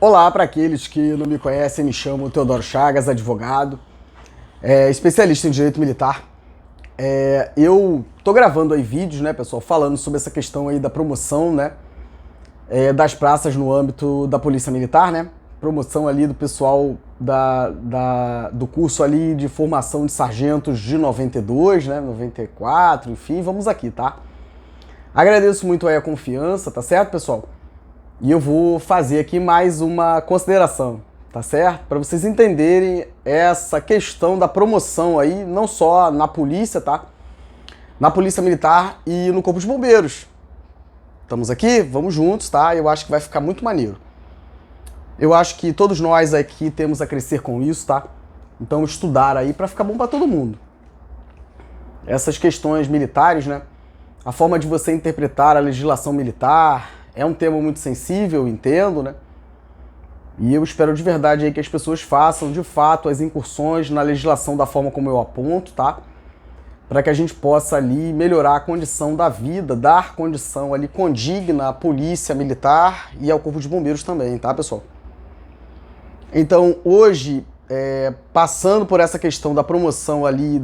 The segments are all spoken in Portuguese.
Olá para aqueles que não me conhecem, me chamo Teodoro Chagas, advogado, especialista em direito militar. Eu tô gravando aí vídeos, né, pessoal, falando sobre essa questão aí da promoção, né, das praças no âmbito da Polícia Militar, né, promoção ali do pessoal do curso ali de formação de sargentos de 92, né, 94, enfim, vamos aqui, tá? Agradeço muito aí a confiança, tá certo, pessoal? E eu vou fazer aqui mais uma consideração, tá certo? Para vocês entenderem essa questão da promoção aí, não só na polícia, tá? Na Polícia Militar e no Corpo de Bombeiros. Estamos aqui? Vamos juntos, tá? Eu acho que vai ficar muito maneiro. Eu acho que todos nós aqui temos a crescer com isso, tá? Então estudar aí para ficar bom para todo mundo. Essas questões militares, né? A forma de você interpretar a legislação militar é um tema muito sensível, entendo, né? E eu espero de verdade aí que as pessoas façam, de fato, as incursões na legislação da forma como eu aponto, tá? Para que a gente possa ali melhorar a condição da vida, dar condição ali condigna à polícia militar e ao Corpo de Bombeiros também, tá, pessoal? Então, hoje, passando por essa questão da promoção ali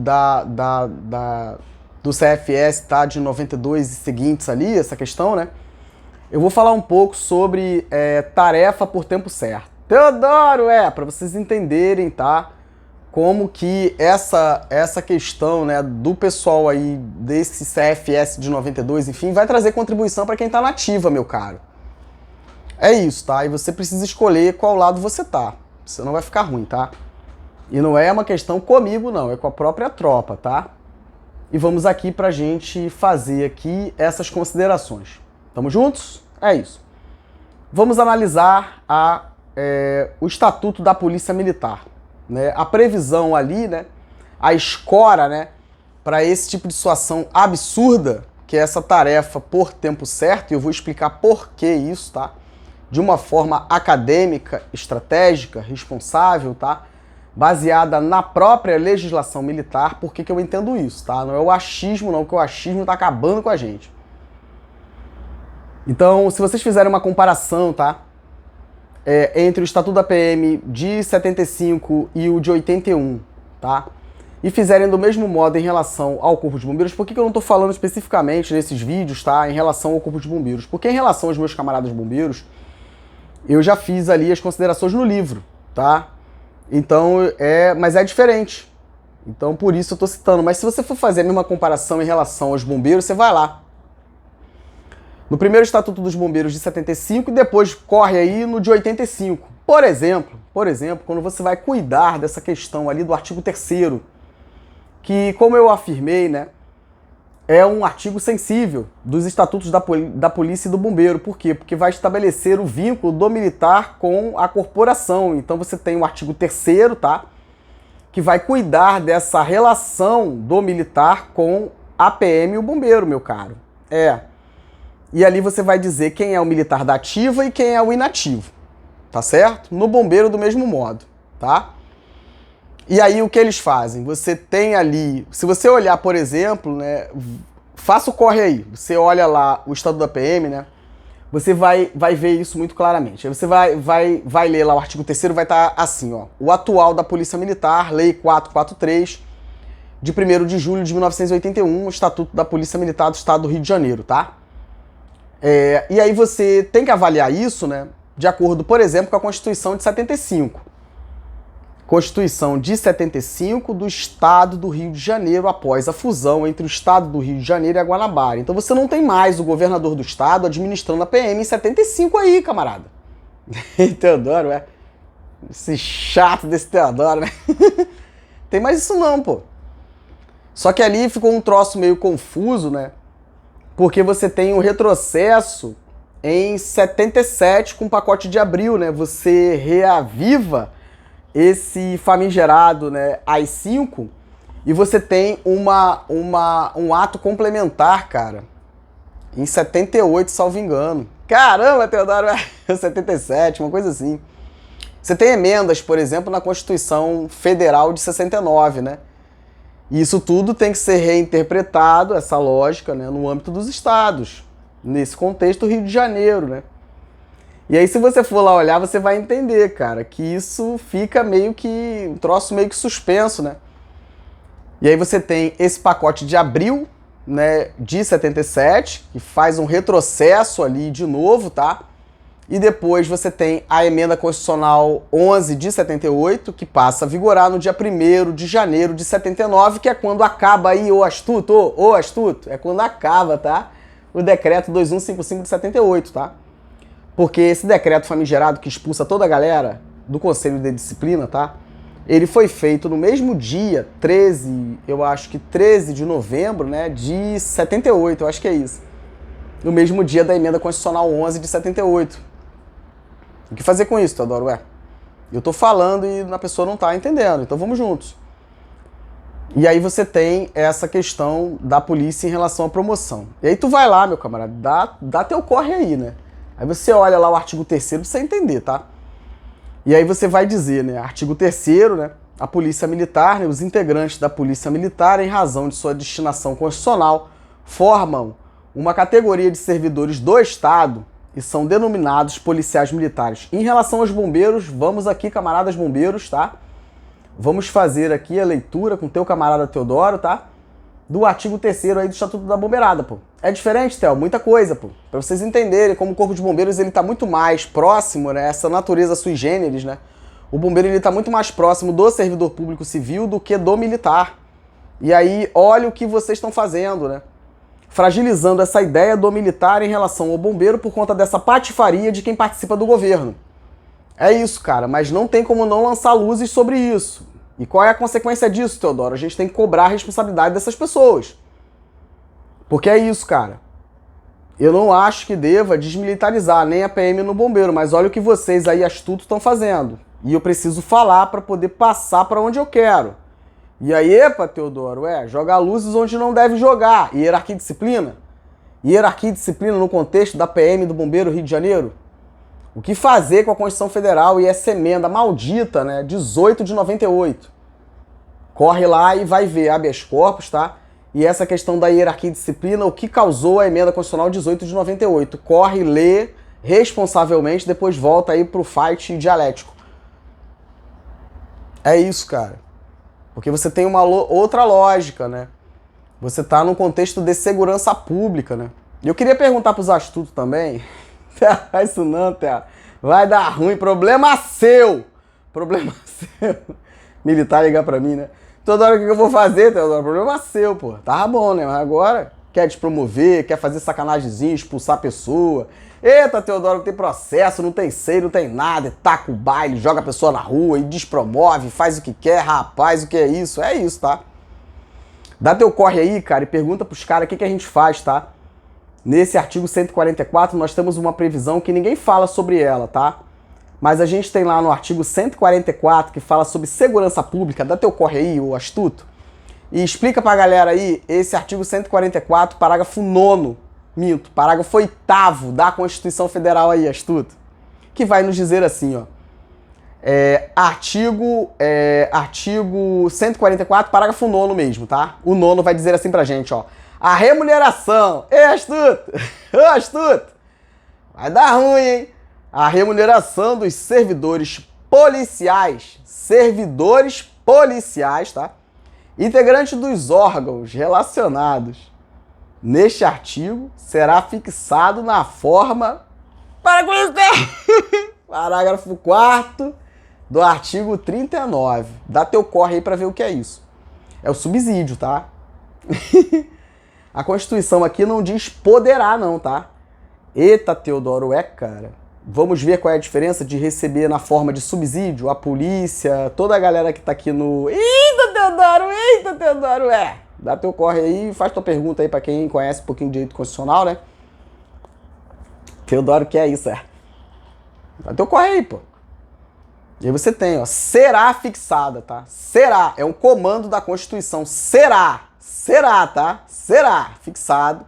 do CFS, tá? De 92 e seguintes ali, essa questão, né? Eu vou falar um pouco sobre tarefa por tempo certo. Teodoro, para vocês entenderem, tá? Como que essa questão, né, do pessoal aí desse CFS de 92, enfim, vai trazer contribuição para quem tá na ativa, meu caro. É isso, tá? E você precisa escolher qual lado você tá. Senão vai ficar ruim, tá? E não é uma questão comigo, não. É com a própria tropa, tá? E vamos aqui pra gente fazer aqui essas considerações. Tamo juntos? É isso. Vamos analisar o Estatuto da Polícia Militar, né? A previsão ali, né? A escora, né? Para esse tipo de situação absurda, que é essa tarefa por tempo certo, e eu vou explicar por que isso, tá? De uma forma acadêmica, estratégica, responsável, tá? Baseada na própria legislação militar, por que eu entendo isso, tá? Não é o achismo, não, porque o achismo tá acabando com a gente. Então, se vocês fizerem uma comparação, tá? Entre o Estatuto da PM de 75 e o de 81, tá? E fizerem do mesmo modo em relação ao Corpo de Bombeiros, por que eu não tô falando especificamente nesses vídeos, tá? Em relação ao Corpo de Bombeiros? Porque em relação aos meus camaradas bombeiros, eu já fiz ali as considerações no livro, tá? Então, mas é diferente. Então, por isso eu tô citando. Mas se você for fazer a mesma comparação em relação aos bombeiros, você vai lá no primeiro Estatuto dos Bombeiros de 75 e depois corre aí no de 85. Por exemplo, quando você vai cuidar dessa questão ali do artigo 3º, que, como eu afirmei, né, é um artigo sensível dos estatutos da polícia e do bombeiro. Por quê? Porque vai estabelecer o vínculo do militar com a corporação. Então você tem o artigo 3º, tá? Que vai cuidar dessa relação do militar com a PM e o bombeiro, meu caro. E ali você vai dizer quem é o militar da ativa e quem é o inativo, tá certo? No bombeiro do mesmo modo, tá? E aí o que eles fazem? Você tem ali, se você olhar, por exemplo, né, faça o corre aí, você olha lá o Estatuto da PM, né? Você vai ver isso muito claramente. Aí você vai ler lá o artigo 3º, vai estar assim, ó. O atual da Polícia Militar, Lei 443, de 1º de julho de 1981, o Estatuto da Polícia Militar do Estado do Rio de Janeiro, tá? E aí você tem que avaliar isso, né, de acordo, por exemplo, com a Constituição de 75. Constituição de 75 do Estado do Rio de Janeiro, após a fusão entre o Estado do Rio de Janeiro e a Guanabara. Então você não tem mais o governador do Estado administrando a PM em 75 aí, camarada. Teodoro, esse chato desse Teodoro, né? Tem mais isso não, pô. Só que ali ficou um troço meio confuso, né? Porque você tem um retrocesso em 77 com o pacote de abril, né? Você reaviva esse famigerado, né, AI-5 e você tem um ato complementar, cara, em 78, salvo engano. Caramba, Teodoro, 77, uma coisa assim. Você tem emendas, por exemplo, na Constituição Federal de 69, né? E isso tudo tem que ser reinterpretado, essa lógica, né, no âmbito dos estados, nesse contexto Rio de Janeiro, né? E aí, se você for lá olhar, você vai entender, cara, que isso fica meio que um troço meio que suspenso, né? E aí você tem esse pacote de abril, né, de 77, que faz um retrocesso ali de novo, tá? E depois você tem a emenda constitucional 11 de 78, que passa a vigorar no dia 1º de janeiro de 79, que é quando acaba aí, ô astuto, é quando acaba, tá? O decreto 2155 de 78, tá? Porque esse decreto famigerado que expulsa toda a galera do Conselho de Disciplina, tá? Ele foi feito no mesmo dia, 13, eu acho que 13 de novembro, né, de 78, eu acho que é isso. No mesmo dia da emenda constitucional 11 de 78. O que fazer com isso, Teodoro? Ué, eu tô falando e a pessoa não tá entendendo, então vamos juntos. E aí você tem essa questão da polícia em relação à promoção. E aí tu vai lá, meu camarada, dá teu corre aí, né? Aí você olha lá o artigo 3º pra você entender, tá? E aí você vai dizer, né, artigo 3º, né, a Polícia Militar, né, os integrantes da Polícia Militar, em razão de sua destinação constitucional, formam uma categoria de servidores do Estado e são denominados policiais militares. Em relação aos bombeiros, vamos aqui, camaradas bombeiros, tá? Vamos fazer aqui a leitura com o teu camarada Teodoro, tá? Do artigo 3º aí do Estatuto da Bombeirada, pô. É diferente, Theo, muita coisa, pô. Pra vocês entenderem como o Corpo de Bombeiros, ele tá muito mais próximo, né? Essa natureza sui generis, né? O bombeiro, ele tá muito mais próximo do servidor público civil do que do militar. E aí, olha o que vocês estão fazendo, né? Fragilizando essa ideia do militar em relação ao bombeiro por conta dessa patifaria de quem participa do governo. É isso, cara, mas não tem como não lançar luzes sobre isso. E qual é a consequência disso, Teodoro? A gente tem que cobrar a responsabilidade dessas pessoas. Porque é isso, cara. Eu não acho que deva desmilitarizar nem a PM no bombeiro, mas olha o que vocês aí astutos estão fazendo. E eu preciso falar para poder passar para onde eu quero. E aí, epa, Teodoro, jogar luzes onde não deve jogar. Hierarquia e disciplina? Hierarquia e disciplina no contexto da PM do Bombeiro Rio de Janeiro? O que fazer com a Constituição Federal e essa emenda maldita, né, 18 de 98? Corre lá e vai ver habeas corpus, tá? E essa questão da hierarquia e disciplina, o que causou a emenda constitucional 18 de 98. Corre, lê responsavelmente, depois volta aí pro fight dialético. É isso, cara. Porque você tem uma outra lógica, né? Você tá num contexto de segurança pública, né? E eu queria perguntar pros astutos também... Faz isso não, Thea. Vai dar ruim. Problema seu. Problema seu. Militar ligar pra mim, né? Toda hora o que eu vou fazer, Teodoro? Problema seu, pô. Tava bom, né? Mas agora quer despromover, quer fazer sacanagemzinho, expulsar a pessoa. Eita, Teodoro, tem processo, não tem seio, não tem nada. Taca o baile, joga a pessoa na rua e despromove, faz o que quer, rapaz, o que é isso? É isso, tá? Dá teu corre aí, cara, e pergunta pros caras o que a gente faz, tá? Nesse artigo 144, nós temos uma previsão que ninguém fala sobre ela, tá? Mas a gente tem lá no artigo 144, que fala sobre segurança pública. Dá teu corre aí, ô astuto. E explica pra galera aí esse artigo 144, parágrafo 9º, parágrafo 8º da Constituição Federal aí, astuto. Que vai nos dizer assim, ó. Artigo 144, parágrafo 9º mesmo, tá? O 9º vai dizer assim pra gente, ó. A remuneração. Ei, astuto! Ô, astuto! Vai dar ruim, hein? A remuneração dos servidores policiais, tá? Integrantes dos órgãos relacionados neste artigo será fixado na forma... Para com isso! Parágrafo 4º do artigo 39. Dá teu corre aí pra ver o que é isso. É o subsídio, tá? A Constituição aqui não diz poderá, não, tá? Eita, Teodoro, cara. Vamos ver qual é a diferença de receber na forma de subsídio, a polícia, toda a galera que tá aqui no... Eita, Teodoro, Dá teu corre aí e faz tua pergunta aí pra quem conhece um pouquinho de direito constitucional, né? Teodoro, que é isso, Dá teu corre aí, pô. E aí você tem, ó, será fixada, tá? Será, é um comando da Constituição, será, tá? Será fixado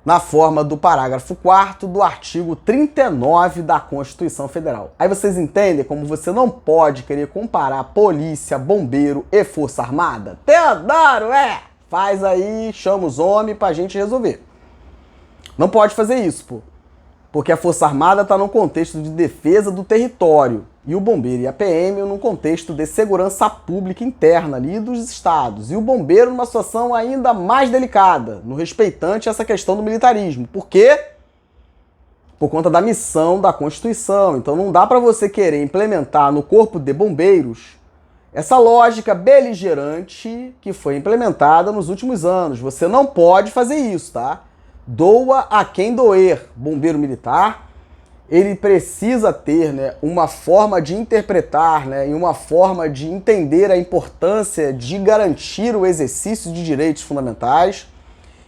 na forma do parágrafo 4º do artigo 39 da Constituição Federal. Aí vocês entendem como você não pode querer comparar polícia, bombeiro e força armada? Teodoro, faz aí, chama os homens pra gente resolver. Não pode fazer isso, pô. Porque a Força Armada está num contexto de defesa do território e o bombeiro e a PM num contexto de segurança pública interna ali dos estados. E o bombeiro numa situação ainda mais delicada, no respeitante a essa questão do militarismo. Por quê? Por conta da missão da Constituição. Então não dá para você querer implementar no Corpo de Bombeiros essa lógica beligerante que foi implementada nos últimos anos. Você não pode fazer isso, tá? Doa a quem doer. Bombeiro militar, ele precisa ter, né, uma forma de interpretar, né, e uma forma de entender a importância de garantir o exercício de direitos fundamentais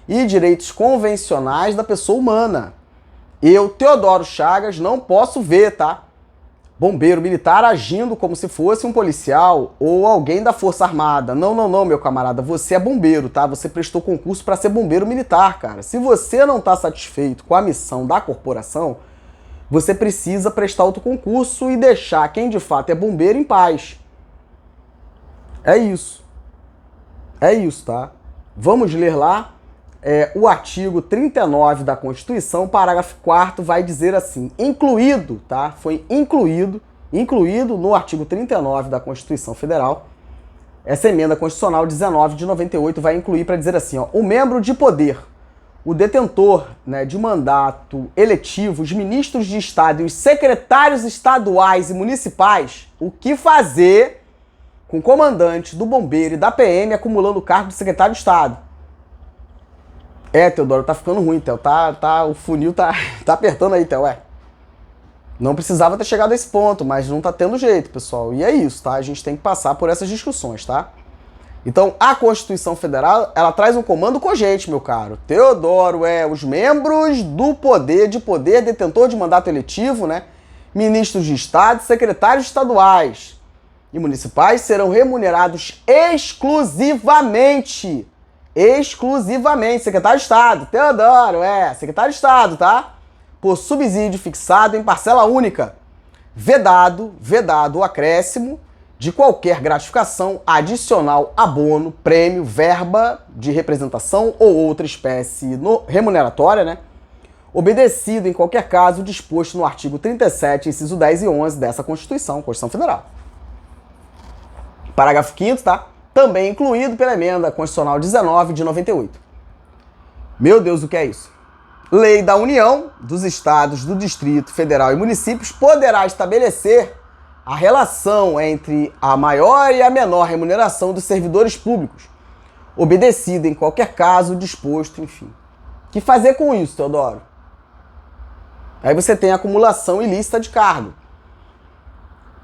e direitos convencionais da pessoa humana. Eu, Teodoro Chagas, não posso ver, tá? Bombeiro militar agindo como se fosse um policial ou alguém da Força Armada. Não, não, não, meu camarada, você é bombeiro, tá? Você prestou concurso para ser bombeiro militar, cara. Se você não está satisfeito com a missão da corporação, você precisa prestar outro concurso e deixar quem de fato é bombeiro em paz. É isso. É isso, tá? Vamos ler lá. O artigo 39 da Constituição, parágrafo 4º, vai dizer assim, incluído, tá? Foi incluído no artigo 39 da Constituição Federal, essa emenda constitucional 19 de 98 vai incluir para dizer assim, ó, o membro de poder, o detentor, né, de mandato eletivo, os ministros de Estado e os secretários estaduais e municipais, o que fazer com o comandante do bombeiro e da PM acumulando o cargo de secretário de Estado? Teodoro, tá ficando ruim, Theo. O funil tá apertando aí, Theo, Não precisava ter chegado a esse ponto, mas não tá tendo jeito, pessoal. E é isso, tá? A gente tem que passar por essas discussões, tá? Então, a Constituição Federal, ela traz um comando cogente, meu caro. Teodoro, os membros do poder detentor de mandato eletivo, né? Ministros de Estado, secretários estaduais e municipais serão remunerados exclusivamente, secretário de Estado, Teodoro, secretário de Estado, tá? Por subsídio fixado em parcela única, vedado o acréscimo de qualquer gratificação adicional, abono, prêmio, verba de representação ou outra espécie remuneratória, né? Obedecido em qualquer caso o disposto no artigo 37, inciso 10 e 11 dessa Constituição Federal. Parágrafo 5º, tá? Também incluído pela emenda constitucional 19 de 98. Meu Deus, o que é isso? Lei da União, dos Estados, do Distrito Federal e municípios poderá estabelecer a relação entre a maior e a menor remuneração dos servidores públicos, obedecido em qualquer caso disposto, enfim. O que fazer com isso, Teodoro? Aí você tem a acumulação ilícita de cargo.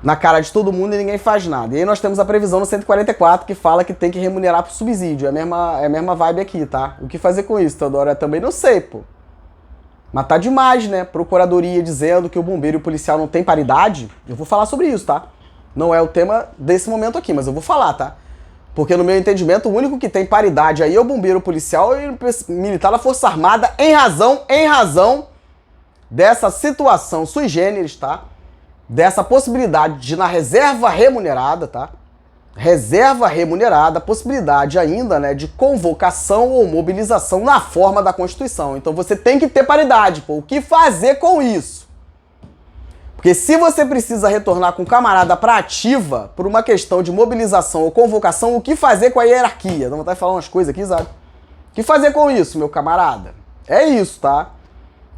Na cara de todo mundo e ninguém faz nada. E aí nós temos a previsão no 144 que fala que tem que remunerar por subsídio. É a mesma vibe aqui, tá? O que fazer com isso, Teodoro? Eu também não sei, pô. Mas tá demais, né? Procuradoria dizendo que o bombeiro e o policial não tem paridade. Eu vou falar sobre isso, tá? Não é o tema desse momento aqui, mas eu vou falar, tá? Porque no meu entendimento, o único que tem paridade aí é o bombeiro, o policial e o militar da Força Armada em razão dessa situação sui generis, tá? Dessa possibilidade de na reserva remunerada, tá? Reserva remunerada, possibilidade ainda, né, de convocação ou mobilização na forma da Constituição. Então você tem que ter paridade, pô. O que fazer com isso? Porque se você precisa retornar com camarada pra ativa por uma questão de mobilização ou convocação, o que fazer com a hierarquia? Dá vontade de falar umas coisas aqui, sabe? O que fazer com isso, meu camarada? É isso, tá?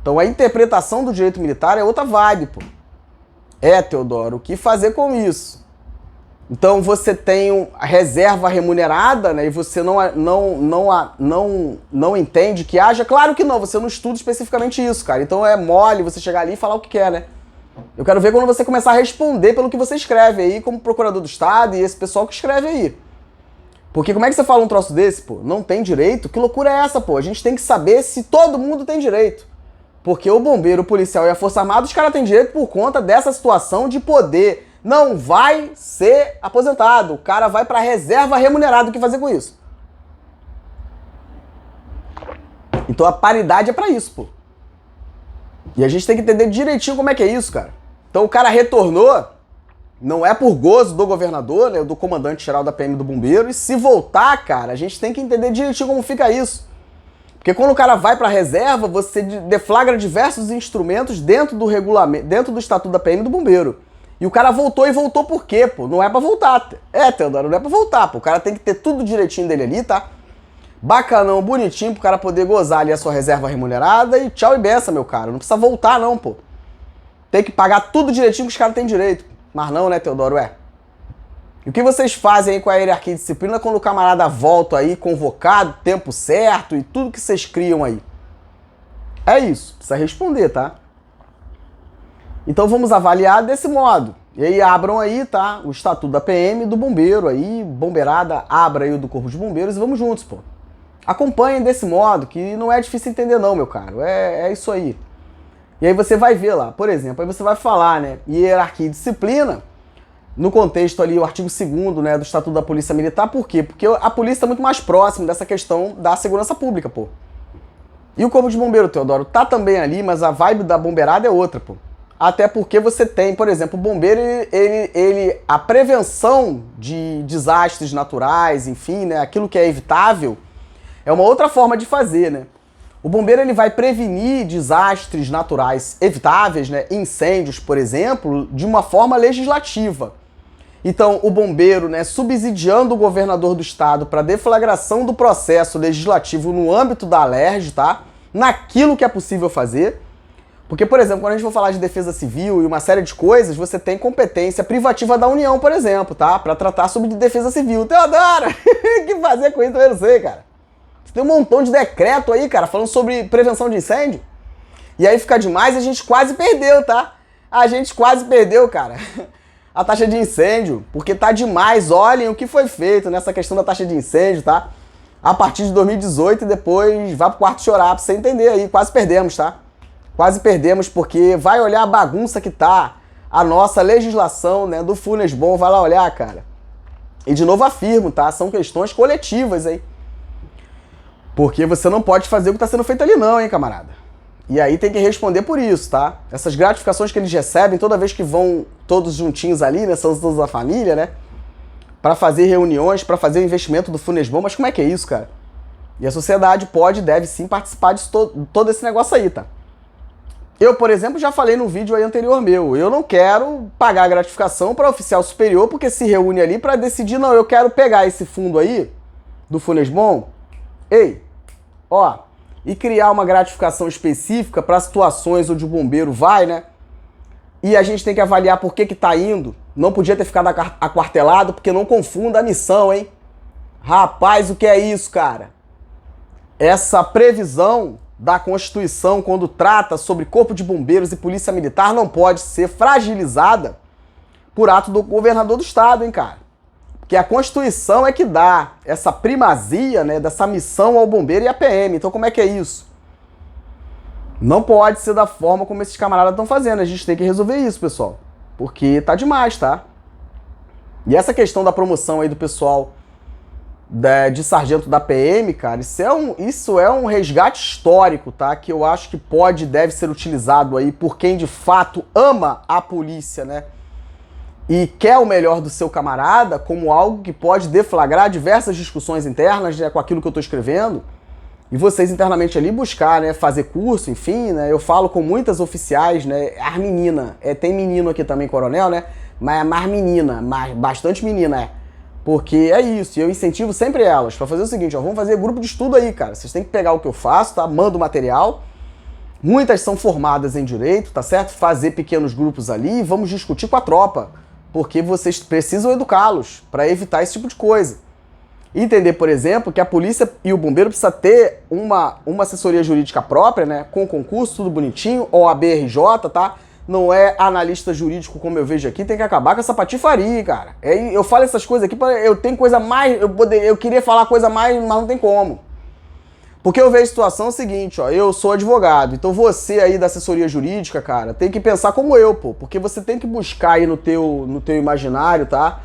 Então a interpretação do direito militar é outra vibe, pô. Teodoro, o que fazer com isso? Então você tem a reserva remunerada, né? E você não entende que haja. Claro que não, você não estuda especificamente isso, cara. Então é mole você chegar ali e falar o que quer, né? Eu quero ver quando você começar a responder pelo que você escreve aí, como procurador do Estado e esse pessoal que escreve aí. Porque como é que você fala um troço desse, pô? Não tem direito? Que loucura é essa, pô? A gente tem que saber se todo mundo tem direito. Porque o bombeiro, o policial e a Força Armada, os caras têm direito por conta dessa situação de poder. Não vai ser aposentado. O cara vai pra reserva remunerada. O que fazer com isso? Então a paridade é pra isso, pô. E a gente tem que entender direitinho como é que é isso, cara. Então o cara retornou, não é por gozo do governador, né, do comandante-geral da PM do bombeiro. E se voltar, cara, a gente tem que entender direitinho como fica isso. Porque quando o cara vai pra reserva, você deflagra diversos instrumentos dentro do regulamento, dentro do Estatuto da PM do Bombeiro. E o cara voltou e voltou por quê, pô? Não é pra voltar. Teodoro, não é pra voltar, pô. O cara tem que ter tudo direitinho dele ali, tá? Bacanão, bonitinho, pro cara poder gozar ali a sua reserva remunerada e tchau e benção, meu cara. Não precisa voltar não, pô. Tem que pagar tudo direitinho que os caras têm direito. Mas não, né, Teodoro, E o que vocês fazem aí com a hierarquia e disciplina quando o camarada volta aí, convocado, tempo certo e tudo que vocês criam aí? É isso, precisa responder, tá? Então vamos avaliar desse modo. E aí abram aí, tá? O Estatuto da PM do Bombeiro aí, bombeirada, abra aí o do Corpo de Bombeiros e vamos juntos, pô. Acompanhem desse modo, que não é difícil entender não, meu caro. É isso aí. E aí você vai ver lá, por exemplo, aí você vai falar, né? Hierarquia e disciplina, no contexto ali, o artigo 2º, né, do Estatuto da Polícia Militar, por quê? Porque a polícia está muito mais próxima dessa questão da segurança pública, pô. E o Corpo de Bombeiro, Teodoro, tá também ali, mas a vibe da bombeirada é outra, pô. Até porque você tem, por exemplo, o bombeiro, a prevenção de desastres naturais, enfim, né, aquilo que é evitável, é uma outra forma de fazer, né? O bombeiro ele vai prevenir desastres naturais evitáveis, né, incêndios, por exemplo, de uma forma legislativa. Então, o bombeiro, né, subsidiando o governador do estado para deflagração do processo legislativo no âmbito da Alerj, tá? Naquilo que é possível fazer. Porque, por exemplo, quando a gente for falar de defesa civil e uma série de coisas, você tem competência privativa da União, por exemplo, tá? Para tratar sobre defesa civil. Teodoro, o que fazer com isso eu não sei, cara. Você tem um montão de decreto aí, cara, falando sobre prevenção de incêndio. E aí fica demais e a gente quase perdeu, tá? A gente quase perdeu, cara, a taxa de incêndio. Porque tá demais, olhem o que foi feito nessa questão da taxa de incêndio, tá? A partir de 2018 e depois vai pro quarto chorar pra você entender aí. Quase perdemos, tá? Quase perdemos porque vai olhar a bagunça que tá a nossa legislação, né, do Funesbom. Vai lá olhar, cara. E de novo afirmo, tá? São questões coletivas aí. Porque você não pode fazer o que está sendo feito ali não, hein, camarada? E aí tem que responder por isso, tá? Essas gratificações que eles recebem toda vez que vão todos juntinhos ali, né? São todos da família, né? Para fazer reuniões, para fazer o investimento do Funesbom. Mas como é que é isso, cara? E a sociedade pode e deve sim participar de todo esse negócio aí, tá? Eu, por exemplo, já falei no vídeo aí anterior meu. Eu não quero pagar a gratificação para oficial superior porque se reúne ali para decidir, não, eu quero pegar esse fundo aí do Funesbom. Ei, ó, e criar uma gratificação específica para situações onde o bombeiro vai, né? E a gente tem que avaliar por que tá indo. Não podia ter ficado aquartelado, porque não confunda a missão, hein? Rapaz, o que é isso, cara? Essa previsão da Constituição, quando trata sobre Corpo de Bombeiros e Polícia Militar, não pode ser fragilizada por ato do governador do estado, hein, cara? Que a Constituição é que dá essa primazia, né, dessa missão ao bombeiro e à PM. Então como é que é isso? Não pode ser da forma como esses camaradas estão fazendo. A gente tem que resolver isso, pessoal. Porque tá demais, tá? E essa questão da promoção aí do pessoal de sargento da PM, cara, isso é um resgate histórico, tá? Que eu acho que pode e deve ser utilizado aí por quem de fato ama a polícia, né? E quer o melhor do seu camarada como algo que pode deflagrar diversas discussões internas, né, com aquilo que eu estou escrevendo, e vocês internamente ali buscar, né, fazer curso, enfim, né, eu falo com muitas oficiais, né, as meninas, tem menino aqui também, coronel, né, mas é mais menina, bastante menina, porque é isso, e eu incentivo sempre elas para fazer o seguinte, ó, vamos fazer grupo de estudo aí, cara, vocês têm que pegar o que eu faço, tá, mando o material, muitas são formadas em direito, tá certo, fazer pequenos grupos ali e vamos discutir com a tropa, porque vocês precisam educá-los para evitar esse tipo de coisa. Entender, por exemplo, que a polícia e o bombeiro precisam ter uma assessoria jurídica própria, né? Com concurso, tudo bonitinho, OAB-RJ, tá? Não é analista jurídico como eu vejo aqui, tem que acabar com essa patifaria, cara. Eu falo essas coisas aqui, eu tenho coisa mais, eu queria falar coisa mais, mas não tem como. Porque eu vejo a situação seguinte, ó, eu sou advogado, então você aí da assessoria jurídica, cara, tem que pensar como eu, pô, porque você tem que buscar aí no teu imaginário, tá?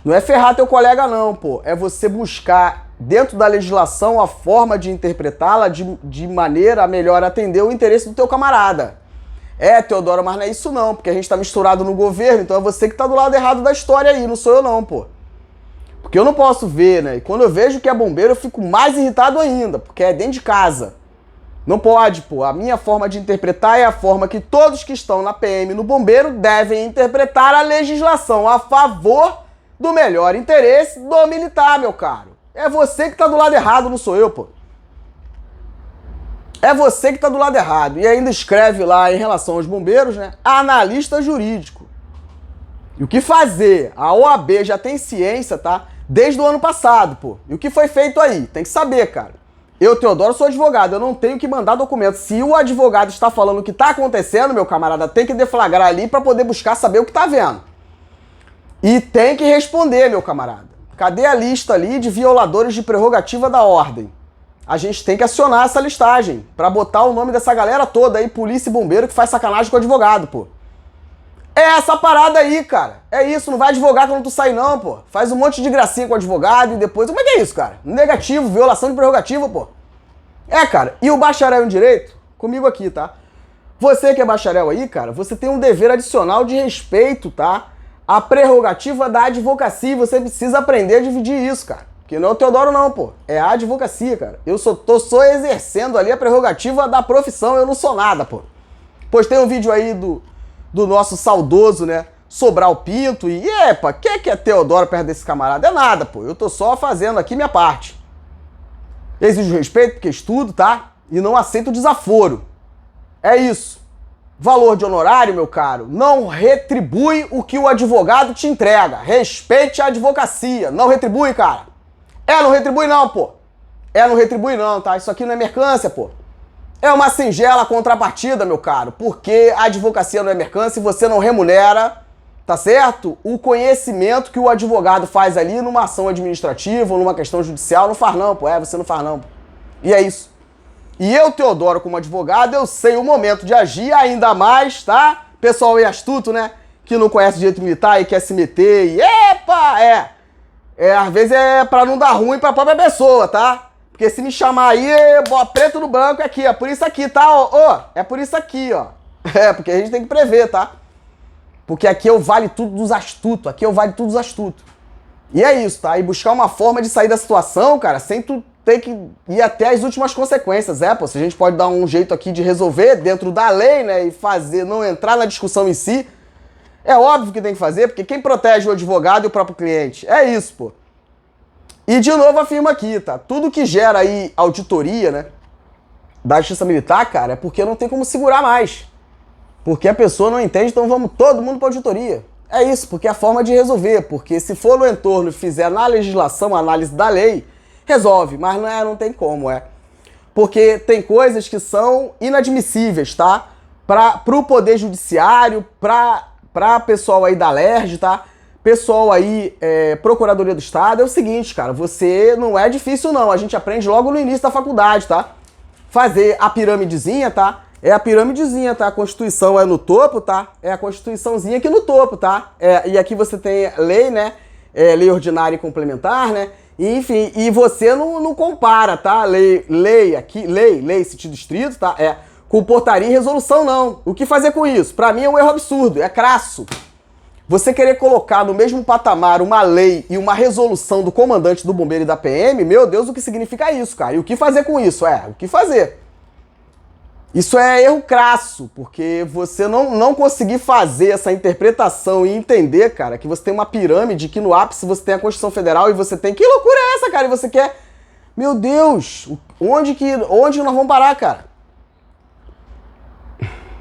Não é ferrar teu colega não, pô, é você buscar dentro da legislação a forma de interpretá-la de maneira a melhor atender o interesse do teu camarada. Teodoro, mas não é isso não, porque a gente tá misturado no governo, então é você que tá do lado errado da história aí, não sou eu não, pô. Porque eu não posso ver, né? E quando eu vejo que é bombeiro, eu fico mais irritado ainda, porque é dentro de casa. Não pode, pô. A minha forma de interpretar é a forma que todos que estão na PM, no bombeiro, devem interpretar a legislação a favor do melhor interesse do militar, meu caro. É você que tá do lado errado, não sou eu, pô. É você que tá do lado errado. E ainda escreve lá em relação aos bombeiros, né? Analista jurídico. E o que fazer? A OAB já tem ciência, tá? Desde o ano passado, pô. E o que foi feito aí? Tem que saber, cara. Eu, Teodoro, sou advogado, eu não tenho que mandar documento. Se o advogado está falando o que está acontecendo, meu camarada, tem que deflagrar ali para poder buscar saber o que está vendo. E tem que responder, meu camarada. Cadê a lista ali de violadores de prerrogativa da ordem? A gente tem que acionar essa listagem para botar o nome dessa galera toda aí, polícia e bombeiro, que faz sacanagem com o advogado, pô. É essa parada aí, cara. É isso, não vai advogar quando tu sair não, pô. Faz um monte de gracinha com o advogado e depois... Como é que é isso, cara? Negativo, violação de prerrogativa, pô. É, cara. E o bacharel em direito? Comigo aqui, tá? Você que é bacharel aí, cara, você tem um dever adicional de respeito, tá? A prerrogativa da advocacia. Você precisa aprender a dividir isso, cara. Porque não é o Teodoro não, pô. É a advocacia, cara. Eu tô só exercendo ali a prerrogativa da profissão. Eu não sou nada, pô. Pois tem um vídeo aí do nosso saudoso, né, Sobral Pinto, e epa, que é Teodoro perto desse camarada? É nada, pô, eu tô só fazendo aqui minha parte. Exijo respeito, porque estudo, tá? E não aceito desaforo. É isso. Valor de honorário, meu caro, não retribui o que o advogado te entrega. Respeite a advocacia, não retribui, cara. Não retribui não, pô. Não retribui não, tá? Isso aqui não é mercância, pô. É uma singela contrapartida, meu caro, porque a advocacia não é mercância e você não remunera, tá certo? O conhecimento que o advogado faz ali numa ação administrativa ou numa questão judicial, não faz não, pô. Você não faz não, pô. E é isso. E eu, Teodoro, como advogado, eu sei o momento de agir ainda mais, tá? Pessoal aí astuto, né? Que não conhece direito militar e quer se meter e... Epa! Às vezes é pra não dar ruim pra própria pessoa, tá? Porque se me chamar aí, preto no branco é aqui, é por isso aqui, tá? É por isso aqui, ó. Porque a gente tem que prever, tá? Porque aqui é o vale tudo dos astutos, aqui é o vale tudo dos astutos. E é isso, tá? E buscar uma forma de sair da situação, cara, sem tu ter que ir até as últimas consequências. Pô, se a gente pode dar um jeito aqui de resolver dentro da lei, né, e fazer, não entrar na discussão em si, é óbvio que tem que fazer, porque quem protege o advogado e o próprio cliente? É isso, pô. E de novo afirmo aqui, tá? Tudo que gera aí auditoria, né, da Justiça Militar, cara, é porque não tem como segurar mais. Porque a pessoa não entende, então vamos todo mundo pra auditoria. É isso, porque é a forma de resolver. Porque se for no entorno e fizer na legislação a análise da lei, resolve. Mas não tem como, Porque tem coisas que são inadmissíveis, tá? Pro Poder Judiciário, pra pessoal aí da LERJ, tá? Pessoal aí, Procuradoria do Estado, é o seguinte, cara, você não é difícil não, a gente aprende logo no início da faculdade, tá? Fazer a piramidezinha, tá? É a piramidezinha, tá? A Constituição é no topo, tá? É a Constituiçãozinha aqui no topo, tá? E aqui você tem lei, né? Lei ordinária e complementar, né? E, enfim, e você não compara, tá? Lei aqui, lei, sentido estrito, tá? Com portaria e resolução, não. O que fazer com isso? Pra mim é um erro absurdo, é crasso. Você querer colocar no mesmo patamar uma lei e uma resolução do comandante do bombeiro e da PM, meu Deus, o que significa isso, cara? E o que fazer com isso? O que fazer? Isso é erro crasso, porque você não conseguir fazer essa interpretação e entender, cara, que você tem uma pirâmide, que no ápice você tem a Constituição Federal e você tem... Que loucura é essa, cara? E você quer... Meu Deus, onde nós vamos parar, cara?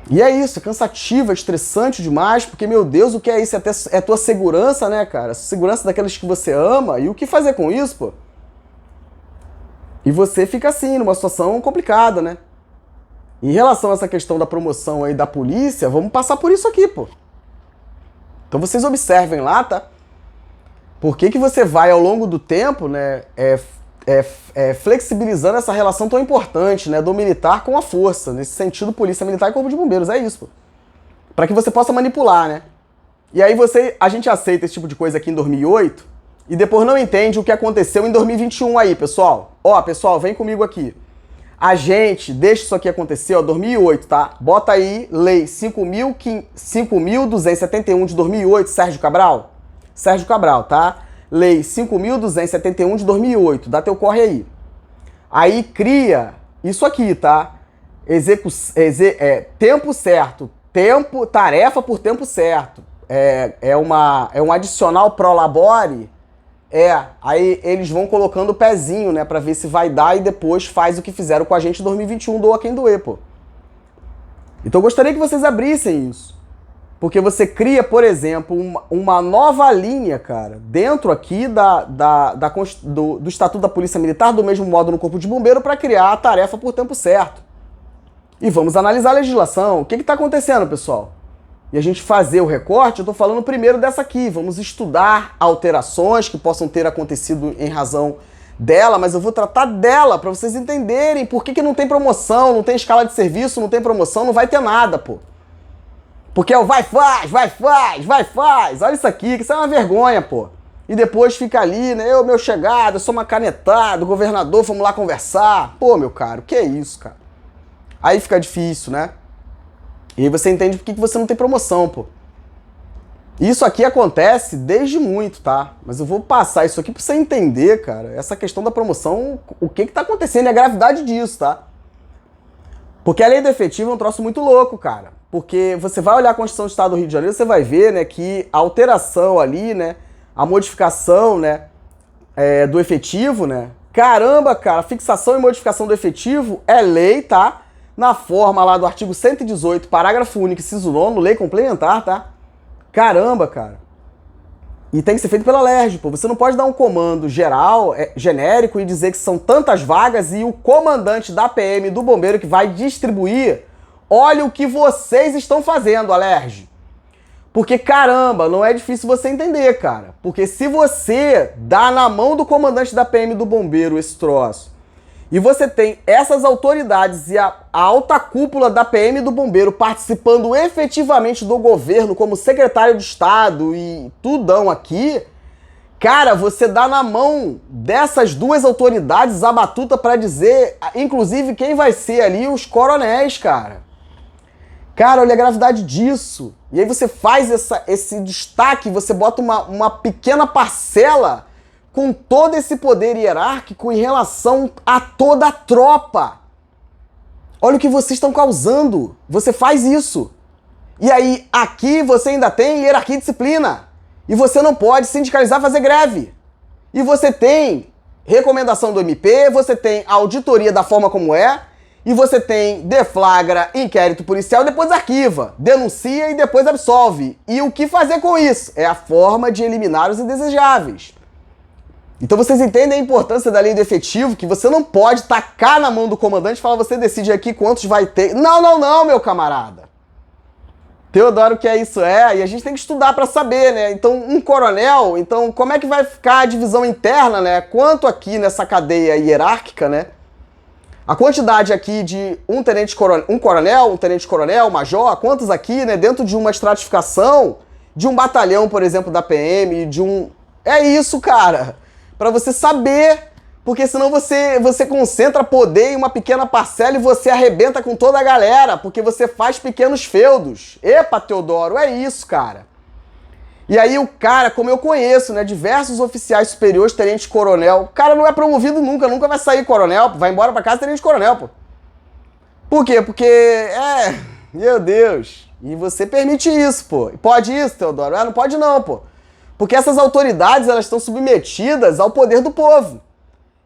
E é isso, é cansativo, é estressante demais, porque, meu Deus, o que é isso? É tua segurança, né, cara? Segurança daqueles que você ama. E o que fazer com isso, pô? E você fica assim, numa situação complicada, né? Em relação a essa questão da promoção aí da polícia, vamos passar por isso aqui, pô. Então vocês observem lá, tá? Por que você vai, ao longo do tempo, né, flexibilizando essa relação tão importante, né, do militar com a força, nesse sentido polícia militar e corpo de bombeiros, é isso, pô. Pra que você possa manipular, né? E aí a gente aceita esse tipo de coisa aqui em 2008 e depois não entende o que aconteceu em 2021 aí, pessoal. Pessoal, vem comigo aqui. A gente deixa isso aqui acontecer, 2008, tá? Bota aí, lei 5.271 de 2008, Sérgio Cabral. Sérgio Cabral, tá? Lei 5.271 de 2008, dá teu corre aí. Aí cria isso aqui, tá? tempo certo, tarefa por tempo certo. É um adicional pro labore. Aí eles vão colocando o pezinho, né, pra ver se vai dar e depois faz o que fizeram com a gente em 2021, doa quem doer, pô. Então eu gostaria que vocês abrissem isso. Porque você cria, por exemplo, uma nova linha, cara, dentro aqui do Estatuto da Polícia Militar, do mesmo modo no Corpo de Bombeiro, para criar a tarefa por tempo certo. E vamos analisar a legislação. O que está acontecendo, pessoal? E a gente fazer o recorte, eu estou falando primeiro dessa aqui. Vamos estudar alterações que possam ter acontecido em razão dela, mas eu vou tratar dela para vocês entenderem por que não tem promoção, não tem escala de serviço, não tem promoção, não vai ter nada, pô. Porque é o vai, faz, vai, faz, vai, faz. Olha isso aqui, que isso é uma vergonha, pô. E depois fica ali, né? Meu chegado, eu sou uma canetada, o governador, vamos lá conversar. Pô, meu caro, que é isso, cara? Aí fica difícil, né? E aí você entende por que você não tem promoção, pô. Isso aqui acontece desde muito, tá? Mas eu vou passar isso aqui pra você entender, cara, essa questão da promoção, o que tá acontecendo e a gravidade disso, tá? Porque a lei do efetivo é um troço muito louco, cara. Porque você vai olhar a Constituição do Estado do Rio de Janeiro, você vai ver, né, que a alteração ali, né, a modificação, né, do efetivo, né, caramba, cara, fixação e modificação do efetivo é lei, tá? Na forma lá do artigo 118, parágrafo único, inciso 9º, lei complementar, tá? Caramba, cara. E tem que ser feito pela LERJ, pô. Você não pode dar um comando geral, genérico, e dizer que são tantas vagas e o comandante da PM do bombeiro que vai distribuir, olha o que vocês estão fazendo, LERJ. Porque, caramba, não é difícil você entender, cara. Porque se você dá na mão do comandante da PM do bombeiro esse troço, e você tem essas autoridades e a alta cúpula da PM do bombeiro participando efetivamente do governo como secretário de Estado e tudão aqui, cara, você dá na mão dessas duas autoridades a batuta pra dizer, inclusive, quem vai ser ali os coronéis, cara. Cara, olha a gravidade disso. E aí você faz esse destaque, você bota uma pequena parcela com todo esse poder hierárquico em relação a toda a tropa. Olha o que vocês estão causando. Você faz isso. E aí, aqui você ainda tem hierarquia e disciplina. E você não pode sindicalizar, fazer greve. E você tem recomendação do MP, você tem auditoria da forma como é, e você tem deflagra, inquérito policial, depois arquiva, denuncia e depois absolve. E o que fazer com isso? É a forma de eliminar os indesejáveis. Então vocês entendem a importância da lei do efetivo, que você não pode tacar na mão do comandante e falar, você decide aqui quantos vai ter. Não, não, não, meu camarada. Teodoro, que é isso? E a gente tem que estudar para saber, né? Então, um coronel, então como é que vai ficar a divisão interna, né? Quanto aqui nessa cadeia hierárquica, né? A quantidade aqui de um coronel, um tenente-coronel, major, quantos aqui, né? Dentro de uma estratificação, de um batalhão, por exemplo, da PM, de um... É isso, cara. Para você saber, porque senão você concentra poder em uma pequena parcela e você arrebenta com toda a galera, porque você faz pequenos feudos. Epa, Teodoro, é isso, cara. E aí o cara, como eu conheço, né, diversos oficiais superiores, tenente-coronel, o cara não é promovido nunca vai sair coronel, vai embora pra casa tenente-coronel, pô. Por quê? Porque, meu Deus, e você permite isso, pô. Pode isso, Teodoro? Não pode não, pô. Porque essas autoridades, elas estão submetidas ao poder do povo.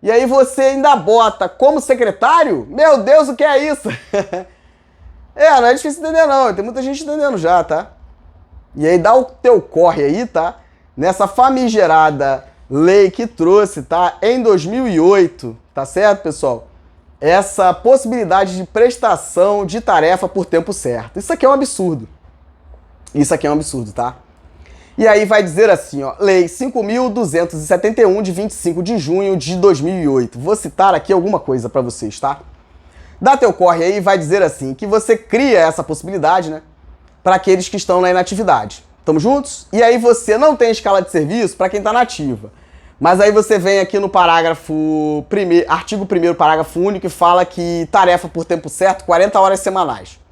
E aí você ainda bota como secretário? Meu Deus, o que é isso? Não é difícil entender não, tem muita gente entendendo já, tá? E aí dá o teu corre aí, tá? Nessa famigerada lei que trouxe, tá? Em 2008, tá certo, pessoal? Essa possibilidade de prestação de tarefa por tempo certo. Isso aqui é um absurdo. Isso aqui é um absurdo, tá? E aí vai dizer assim, ó, Lei 5.271, de 25 de junho de 2008. Vou citar aqui alguma coisa para vocês, tá? Dá teu corre aí e vai dizer assim, que você cria essa possibilidade, né, para aqueles que estão na inatividade. Tamo juntos? E aí você não tem escala de serviço para quem tá na ativa. Mas aí você vem aqui no artigo 1º, parágrafo único, e fala que tarefa por tempo certo, 40 horas semanais.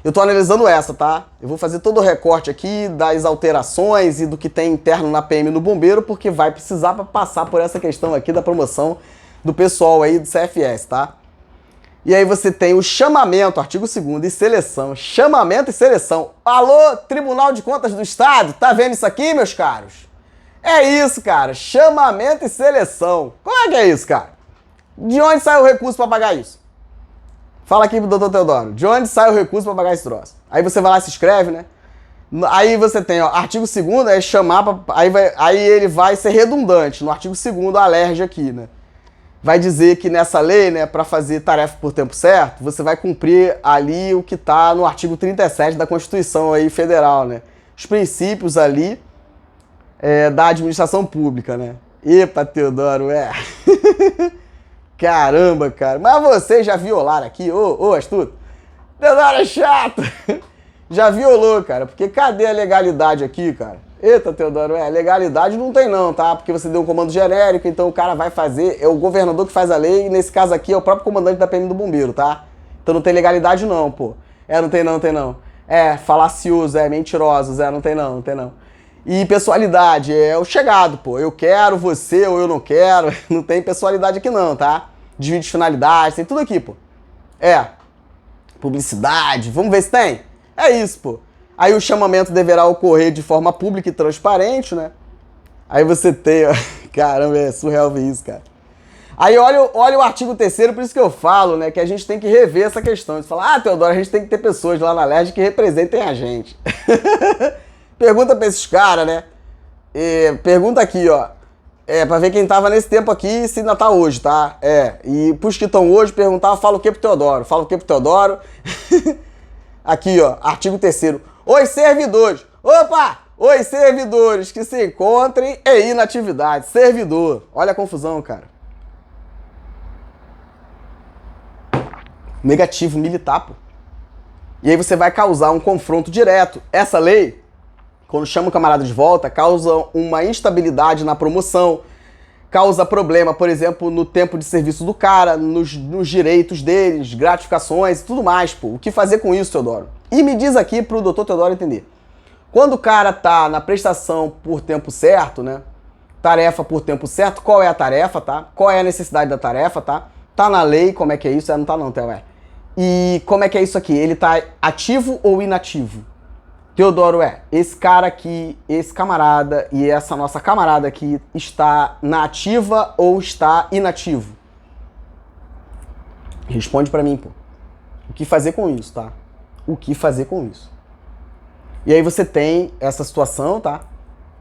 Eu tô analisando essa, tá? Eu vou fazer todo o recorte aqui das alterações e do que tem interno na PM no bombeiro, porque vai precisar para passar por essa questão aqui da promoção do pessoal aí do CFS, tá? E aí você tem o chamamento, artigo 2º, e seleção. Chamamento e seleção. Alô, Tribunal de Contas do Estado, tá vendo isso aqui, meus caros? É isso, cara. Chamamento e seleção. Como é que é isso, cara? De onde sai o recurso para pagar isso? Fala aqui pro doutor Teodoro. De onde sai o recurso para pagar esse troço? Aí você vai lá e se inscreve, né? Aí você tem, ó, artigo 2º é chamar pra, aí ele vai ser redundante. No artigo 2º, a alerge aqui, né? Vai dizer que nessa lei, né, para fazer tarefa por tempo certo, você vai cumprir ali o que está no artigo 37 da Constituição aí federal, né? Os princípios ali da administração pública, né? Epa, Teodoro, Caramba, cara. Mas vocês já violaram aqui, ô astuto? Teodoro é chato. Já violou, cara. Porque cadê a legalidade aqui, cara? Eita, Teodoro, legalidade não tem não, tá? Porque você deu um comando genérico, então o cara vai fazer, é o governador que faz a lei, e nesse caso aqui é o próprio comandante da PM do Bombeiro, tá? Então não tem legalidade não, pô. Não tem não. Falacioso, mentiroso, não tem não. E pessoalidade, é o chegado, pô. Eu quero você ou eu não quero, não tem pessoalidade aqui não, tá? Desvio de finalidade, tem tudo aqui, pô. Publicidade, vamos ver se tem? É isso, pô. Aí o chamamento deverá ocorrer de forma pública e transparente, né? Aí você tem, ó, caramba, é surreal ver isso, cara. Aí olha o artigo 3º, por isso que eu falo, né, que a gente tem que rever essa questão. Você fala, Teodoro, a gente tem que ter pessoas lá na LERJ que representem a gente. Pergunta pra esses caras, né? Pergunta aqui, ó. Pra ver quem tava nesse tempo aqui e se ainda tá hoje, tá? E pros que estão hoje, perguntar, fala o que pro Teodoro? Aqui, ó, artigo 3º. Os servidores. Opa! Os servidores que se encontrem em inatividade. Servidor. Olha a confusão, cara. Negativo militar, pô. E aí você vai causar um confronto direto. Essa lei, quando chama o camarada de volta, causa uma instabilidade na promoção, causa problema, por exemplo, no tempo de serviço do cara, nos direitos deles, gratificações e tudo mais, pô. O que fazer com isso, Teodoro? E me diz aqui pro doutor Teodoro entender. Quando o cara tá na prestação por tempo certo, né? Tarefa por tempo certo, qual é a tarefa, tá? Qual é a necessidade da tarefa, tá? Tá na lei, como é que é isso? Não tá não, Teodoro. E como é que é isso aqui? Ele tá ativo ou inativo? Teodoro, esse cara aqui, esse camarada e essa nossa camarada aqui está na ativa ou está inativo? Responde pra mim, pô. O que fazer com isso, tá? O que fazer com isso? E aí você tem essa situação, tá?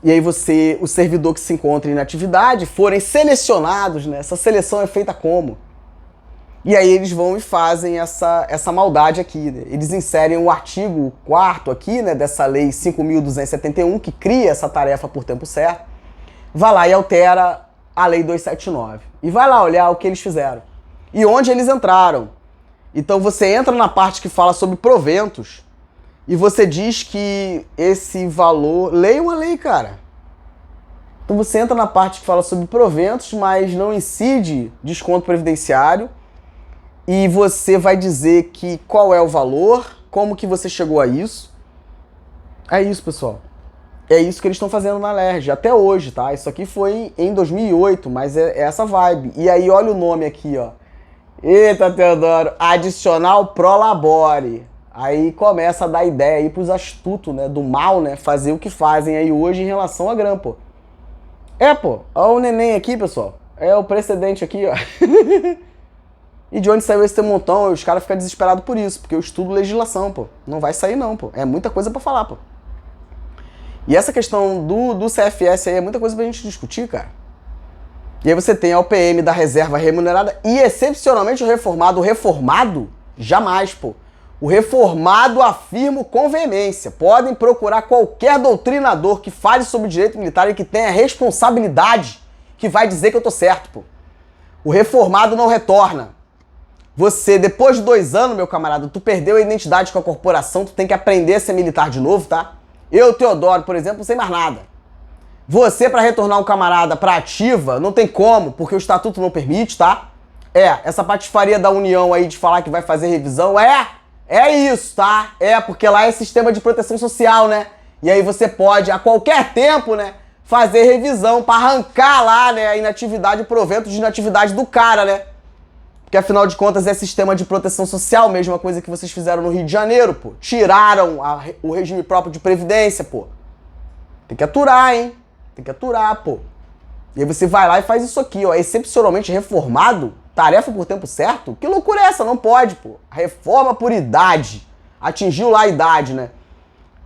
E aí o servidor que se encontra em inatividade, forem selecionados, né? Essa seleção é feita como? E aí eles vão e fazem essa maldade aqui, né? Eles inserem o artigo 4º aqui, né, dessa lei 5.271, que cria essa tarefa por tempo certo, vai lá e altera a lei 279. E vai lá olhar o que eles fizeram. E onde eles entraram. Então você entra na parte que fala sobre proventos e você diz que esse valor... Leia uma lei, cara. Então você entra na parte que fala sobre proventos, mas não incide desconto previdenciário. E você vai dizer que qual é o valor, como que você chegou a isso. É isso, pessoal. É isso que eles estão fazendo na LERJ, até hoje, tá? Isso aqui foi em 2008, mas é essa vibe. E aí olha o nome aqui, ó. Eita, Teodoro, adicional pro labore. Aí começa a dar ideia aí pros astutos, né, do mal, né, fazer o que fazem aí hoje em relação à GRAM, pô. Pô, olha o neném aqui, pessoal. É o precedente aqui, ó. E de onde saiu esse montão? Os caras ficam desesperados por isso, porque eu estudo legislação, pô. Não vai sair não, pô. É muita coisa pra falar, pô. E essa questão do CFS aí é muita coisa pra gente discutir, cara. E aí você tem a OPM da reserva remunerada e, excepcionalmente, o reformado. O reformado, jamais, pô. O reformado, afirmo com veemência. Podem procurar qualquer doutrinador que fale sobre direito militar e que tenha responsabilidade que vai dizer que eu tô certo, pô. O reformado não retorna. Você, depois de 2 anos, meu camarada, tu perdeu a identidade com a corporação, tu tem que aprender a ser militar de novo, tá? Eu, Teodoro, por exemplo, não sei mais nada. Você, para retornar um camarada pra ativa, não tem como, porque o estatuto não permite, tá? Essa patifaria da União aí de falar que vai fazer revisão, é isso, tá? Porque lá é sistema de proteção social, né? E aí você pode, a qualquer tempo, né, fazer revisão pra arrancar lá, né, a inatividade, o provento de inatividade do cara, né? Porque Porque afinal de contas é sistema de proteção social, mesma coisa que vocês fizeram no Rio de Janeiro, pô. Tiraram o regime próprio de previdência, pô. Tem que aturar, hein? Tem que aturar, pô. E aí você vai lá e faz isso aqui, ó. Excepcionalmente reformado, tarefa por tempo certo? Que loucura é essa? Não pode, pô. Reforma por idade. Atingiu lá a idade, né?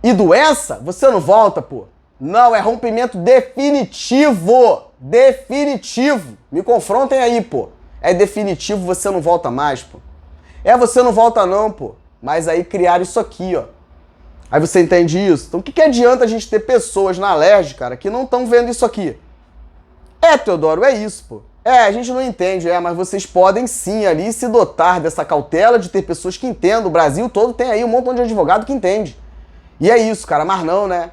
E doença? Você não volta, pô. Não, é rompimento definitivo. Definitivo. Me confrontem aí, pô. É definitivo, você não volta mais, pô. Você não volta não, pô. Mas aí criaram isso aqui, ó. Aí você entende isso? Então o que adianta a gente ter pessoas na LERJ, cara, que não estão vendo isso aqui? Teodoro, é isso, pô. A gente não entende, mas vocês podem sim ali se dotar dessa cautela de ter pessoas que entendam. O Brasil todo tem aí um montão de advogado que entende. E é isso, cara, mas não, né?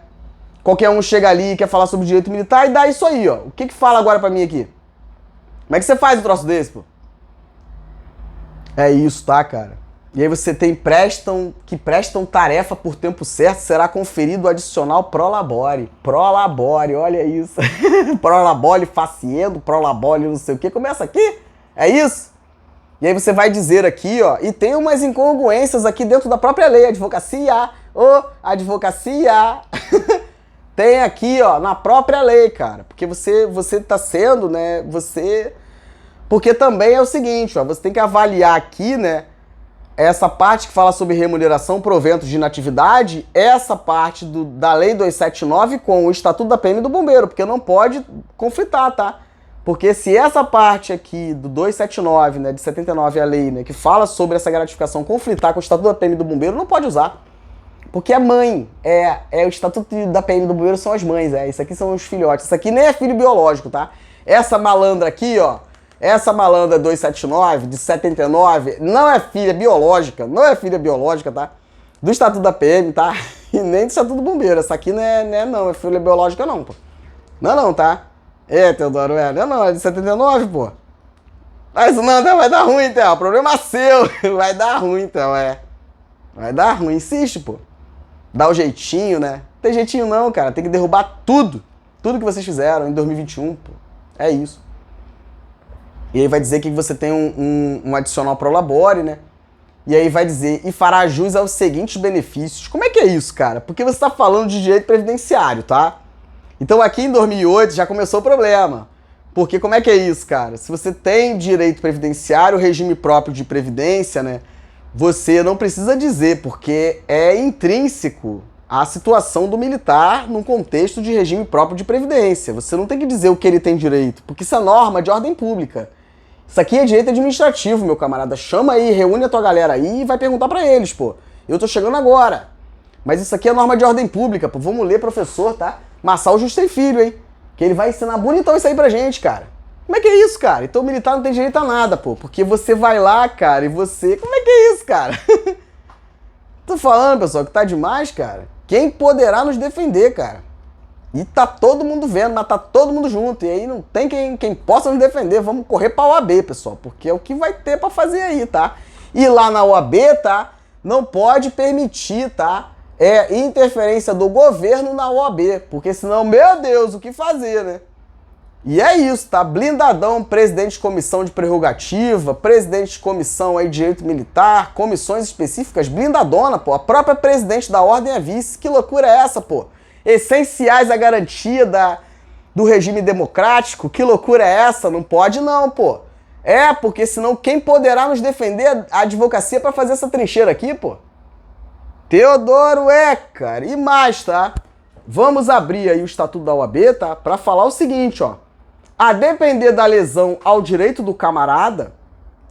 Qualquer um chega ali e quer falar sobre direito militar e dá isso aí, ó. O que fala agora pra mim aqui? Como é que você faz um troço desse, pô? É isso, tá, cara? E aí você tem que prestam tarefa por tempo certo, será conferido o adicional prolabore. Prolabore, olha isso. Prolabore faciendo, prolabore não sei o que. Começa aqui? É isso? E aí você vai dizer aqui, ó, e tem umas incongruências aqui dentro da própria lei, advocacia, advocacia. Tem aqui, ó, na própria lei, cara, porque você tá sendo, né, porque também é o seguinte, ó, você tem que avaliar aqui, né, essa parte que fala sobre remuneração, proventos de inatividade, essa parte da Lei 279 com o Estatuto da PM do Bombeiro, porque não pode conflitar, tá? Porque se essa parte aqui do 279, né, de 79 a lei, né, que fala sobre essa gratificação conflitar com o Estatuto da PM do Bombeiro, não pode usar. Porque é mãe, o Estatuto da PM do Bombeiro são as mães, isso aqui são os filhotes, isso aqui nem é filho biológico, tá? Essa malandra aqui, ó, essa malandra 279, de 79, não é filha biológica, tá? Do Estatuto da PM, tá? E nem do Estatuto do Bombeiro, essa aqui não é filha biológica não, pô. Não, tá? Teodoro, não, é de 79, pô. Mas não, vai dar ruim, então, o problema é seu, vai dar ruim, então, Vai dar ruim, insiste, pô. Dá o jeitinho, né? Não tem jeitinho não, cara. Tem que derrubar tudo. Tudo que vocês fizeram em 2021, pô. É isso. E aí vai dizer que você tem um adicional prolabore, né? E aí vai dizer, e fará jus aos seguintes benefícios. Como é que é isso, cara? Porque você tá falando de direito previdenciário, tá? Então aqui em 2008 já começou o problema. Porque como é que é isso, cara? Se você tem direito previdenciário, regime próprio de previdência, né? Você não precisa dizer, porque é intrínseco à situação do militar num contexto de regime próprio de previdência. Você não tem que dizer o que ele tem direito, porque isso é norma de ordem pública. Isso aqui é direito administrativo, meu camarada. Chama aí, reúne a tua galera aí e vai perguntar pra eles, pô. Eu tô chegando agora. Mas isso aqui é norma de ordem pública, pô. Vamos ler, professor, tá? Massal Justo e Filho, hein? Que ele vai ensinar bonitão isso aí pra gente, cara. Como é que é isso, cara? Então o militar não tem direito a nada, pô. Porque você vai lá, cara, e você... Como é que é isso, cara? Tô falando, pessoal, que tá demais, cara. Quem poderá nos defender, cara? E tá todo mundo vendo, mas tá todo mundo junto. E aí não tem quem possa nos defender. Vamos correr pra OAB, pessoal. Porque é o que vai ter pra fazer aí, tá? E lá na OAB, tá? Não pode permitir, tá? Interferência do governo na OAB. Porque senão, meu Deus, o que fazer, né? E é isso, tá? Blindadão, presidente de comissão de prerrogativa, presidente de comissão aí de direito militar, comissões específicas, blindadona, pô. A própria presidente da ordem é vice. Que loucura é essa, pô? Essenciais à garantia do regime democrático. Que loucura é essa? Não pode não, pô. Porque senão quem poderá nos defender a advocacia pra fazer essa trincheira aqui, pô? Teodoro, cara. E mais, tá? Vamos abrir aí o Estatuto da OAB, tá? Pra falar o seguinte, ó. A depender da lesão ao direito do camarada,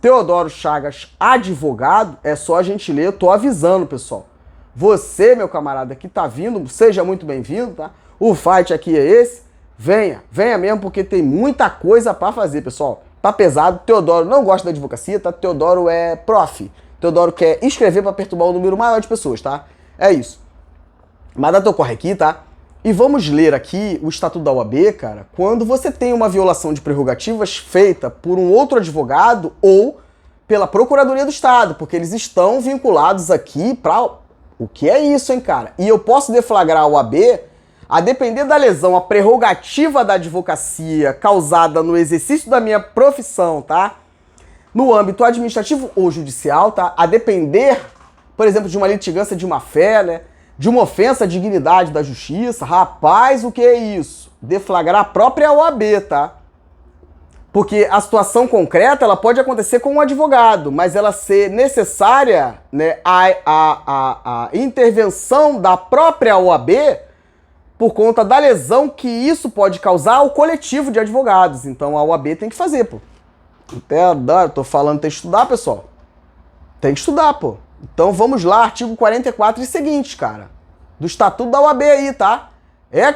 Teodoro Chagas, advogado, é só a gente ler, eu tô avisando, pessoal. Você, meu camarada, que tá vindo, seja muito bem-vindo, tá? O fight aqui é esse. Venha mesmo, porque tem muita coisa pra fazer, pessoal. Tá pesado, Teodoro não gosta da advocacia, tá? Teodoro é prof. Teodoro quer escrever pra perturbar um número maior de pessoas, tá? É isso. Mas dá teu corre aqui, tá? E vamos ler aqui o Estatuto da OAB, cara, quando você tem uma violação de prerrogativas feita por um outro advogado ou pela Procuradoria do Estado, porque eles estão vinculados aqui para... O que é isso, hein, cara? E eu posso deflagrar a OAB a depender da lesão, a prerrogativa da advocacia causada no exercício da minha profissão, tá? no âmbito administrativo ou judicial, tá? A depender, por exemplo, de uma litigância de má fé, né? De uma ofensa à dignidade da justiça. Rapaz, o que é isso? Deflagrar a própria OAB, tá? Porque a situação concreta, ela pode acontecer com um advogado, mas ela ser necessária, né, a intervenção da própria OAB por conta da lesão que isso pode causar ao coletivo de advogados. Então a OAB tem que fazer, pô. Até tô falando, tem que estudar, pessoal. Tem que estudar, pô. Então vamos lá, artigo 44 e seguinte, cara. Do Estatuto da OAB aí, tá?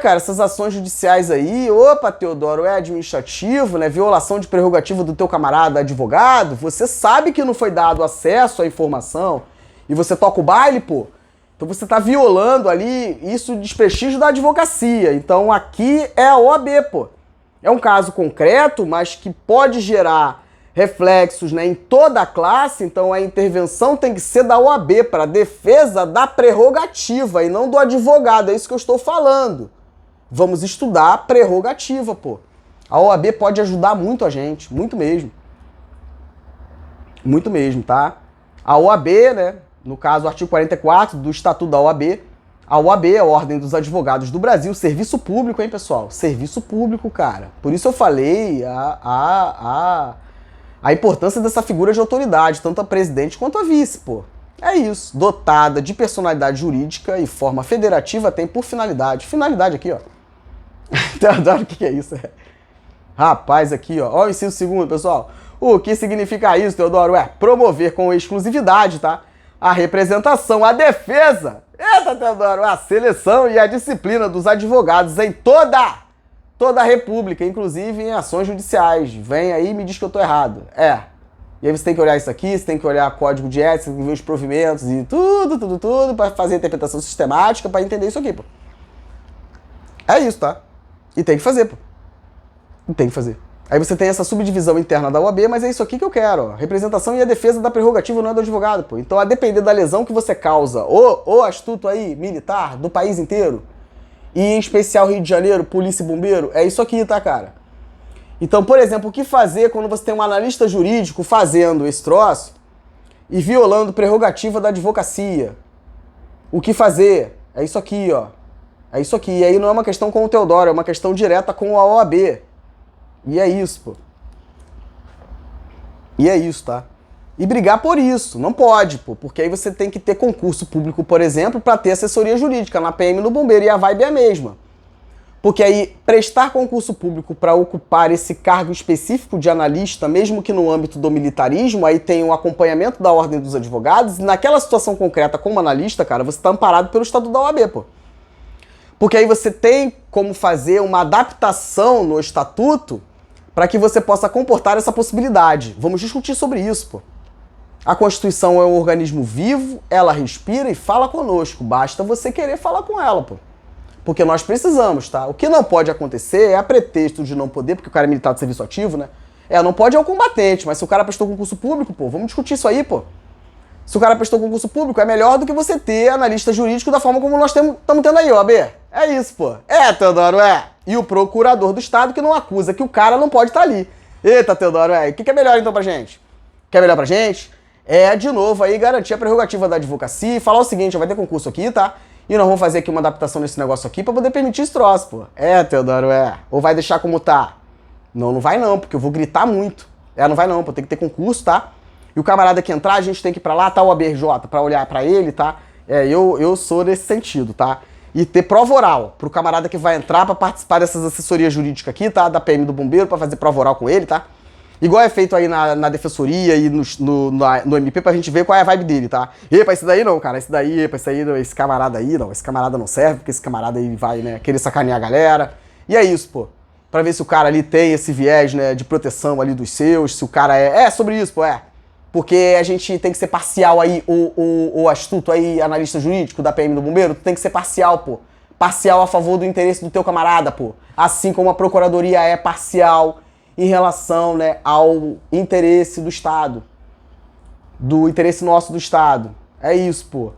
Cara, essas ações judiciais aí, opa, Teodoro, é administrativo, né? Violação de prerrogativa do teu camarada advogado. Você sabe que não foi dado acesso à informação e você toca o baile, pô. Então você tá violando ali isso, desprestígio da advocacia. Então aqui é a OAB, pô. É um caso concreto, mas que pode gerar reflexos, né, em toda a classe. Então a intervenção tem que ser da OAB para defesa da prerrogativa e não do advogado. É isso que eu estou falando. Vamos estudar a prerrogativa, pô. A OAB pode ajudar muito a gente, muito mesmo. Muito mesmo, tá? A OAB, né, no caso, o artigo 44 do Estatuto da OAB, a OAB é a Ordem dos Advogados do Brasil, serviço público, hein, pessoal? Serviço público, cara. Por isso eu falei a importância dessa figura de autoridade, tanto a presidente quanto a vice, pô. É isso. Dotada de personalidade jurídica e forma federativa, tem por finalidade. Finalidade aqui, ó. Teodoro, o que é isso? Rapaz, aqui, ó. Ó o inciso segundo, pessoal. O que significa isso, Teodoro? Promover com exclusividade, tá? A representação, a defesa. Eita, Teodoro, a seleção e a disciplina dos advogados em toda a República, inclusive em ações judiciais. Vem aí e me diz que eu tô errado. E aí você tem que olhar isso aqui, você tem que olhar código de ética, ver os provimentos e tudo, pra fazer a interpretação sistemática, pra entender isso aqui, pô. É isso, tá? E tem que fazer, pô. E tem que fazer. Aí você tem essa subdivisão interna da OAB, mas é isso aqui que eu quero, ó. Representação e a defesa da prerrogativa não é do advogado, pô. Então, a depender da lesão que você causa, ô astuto aí, militar, do país inteiro, e em especial Rio de Janeiro, polícia e bombeiro, é isso aqui, tá, cara? Então, por exemplo, o que fazer quando você tem um analista jurídico fazendo esse troço e violando prerrogativa da advocacia? O que fazer? É isso aqui, ó. É isso aqui. E aí não é uma questão com o Teodoro, é uma questão direta com a OAB. E é isso, pô. E é isso, tá? E brigar por isso. Não pode, pô. Porque aí você tem que ter concurso público, por exemplo, para ter assessoria jurídica na PM e no bombeiro. E a vibe é a mesma. Porque aí prestar concurso público para ocupar esse cargo específico de analista, mesmo que no âmbito do militarismo, aí tem o acompanhamento da Ordem dos Advogados. E naquela situação concreta como analista, cara, você tá amparado pelo Estatuto da OAB, pô. Porque aí você tem como fazer uma adaptação no Estatuto para que você possa comportar essa possibilidade. Vamos discutir sobre isso, pô. A Constituição é um organismo vivo, ela respira e fala conosco. Basta você querer falar com ela, pô. Porque nós precisamos, tá? O que não pode acontecer é a pretexto de não poder, porque o cara é militar de serviço ativo, né? Não pode é o combatente, mas se o cara prestou concurso público, pô, vamos discutir isso aí, pô. Se o cara prestou concurso público, é melhor do que você ter analista jurídico da forma como nós estamos tendo aí, ó, B. É isso, pô. Teodoro, E o procurador do Estado que não acusa que o cara não pode estar ali. Eita, Teodoro, O que é melhor então pra gente? O que é melhor pra gente? De novo, aí garantir a prerrogativa da advocacia e falar o seguinte, ó, vai ter concurso aqui, tá? E nós vamos fazer aqui uma adaptação nesse negócio aqui pra poder permitir esse troço, pô. Teodoro, Ou vai deixar como tá? Não, não vai não, porque eu vou gritar muito. Não vai não, pô, tem que ter concurso, tá? E o camarada que entrar, a gente tem que ir pra lá, tá, o ABRJ, pra olhar pra ele, tá? Eu sou nesse sentido, tá? E ter prova oral pro camarada que vai entrar pra participar dessas assessorias jurídicas aqui, tá? Da PM do bombeiro, pra fazer prova oral com ele, tá? Igual é feito aí na defensoria e no MP pra gente ver qual é a vibe dele, tá? Esse daí não, cara, esse camarada aí não, esse camarada não serve, porque esse camarada aí vai, né, querer sacanear a galera. E é isso, pô. Pra ver se o cara ali tem esse viés, né, de proteção ali dos seus, se o cara sobre isso, pô, Porque a gente tem que ser parcial aí, o astuto aí, analista jurídico da PM do bombeiro, tu tem que ser parcial, pô. Parcial a favor do interesse do teu camarada, pô. Assim como a procuradoria é parcial em relação, né, ao interesse do Estado. Do interesse nosso do Estado. É isso, pô.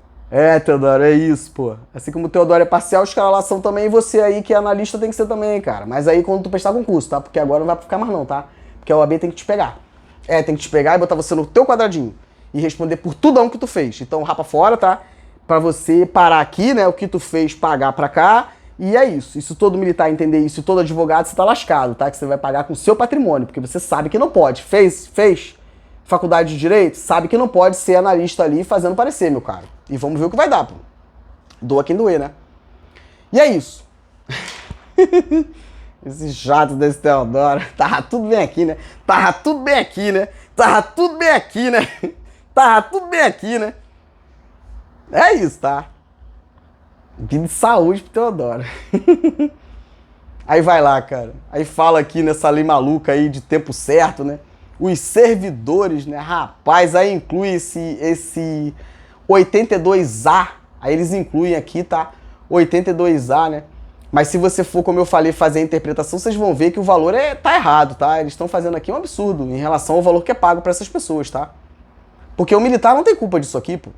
Teodoro, é isso, pô. Assim como o Teodoro é parcial, os caras lá são também, você aí que é analista tem que ser também, cara. Mas aí quando tu prestar concurso, tá? Porque agora não vai ficar mais não, tá? Porque a OAB tem que te pegar. Tem que te pegar e botar você no teu quadradinho e responder por tudão que tu fez. Então rapa fora, tá? Pra você parar aqui, né, o que tu fez, pagar pra cá, e é isso. E se todo militar entender isso e todo advogado, você tá lascado, tá? Que você vai pagar com o seu patrimônio, porque você sabe que não pode. Fez faculdade de Direito, sabe que não pode ser analista ali fazendo parecer, meu caro. E vamos ver o que vai dar, pô. Doa quem doer, né? E é isso. Esse chato desse Teodoro. Tava tudo bem aqui, né? Tava tudo bem aqui, né? Tava tudo bem aqui, né? Tava tudo bem aqui, né? É isso, tá? Vida de saúde pro Teodoro. Aí vai lá, cara. Aí fala aqui nessa lei maluca aí de tempo certo, né? Os servidores, né? Rapaz, aí inclui esse 82A. Aí eles incluem aqui, tá? 82A, né? Mas se você for, como eu falei, fazer a interpretação, vocês vão ver que o valor tá errado, tá? Eles estão fazendo aqui um absurdo em relação ao valor que é pago para essas pessoas, tá? Porque o militar não tem culpa disso aqui, pô.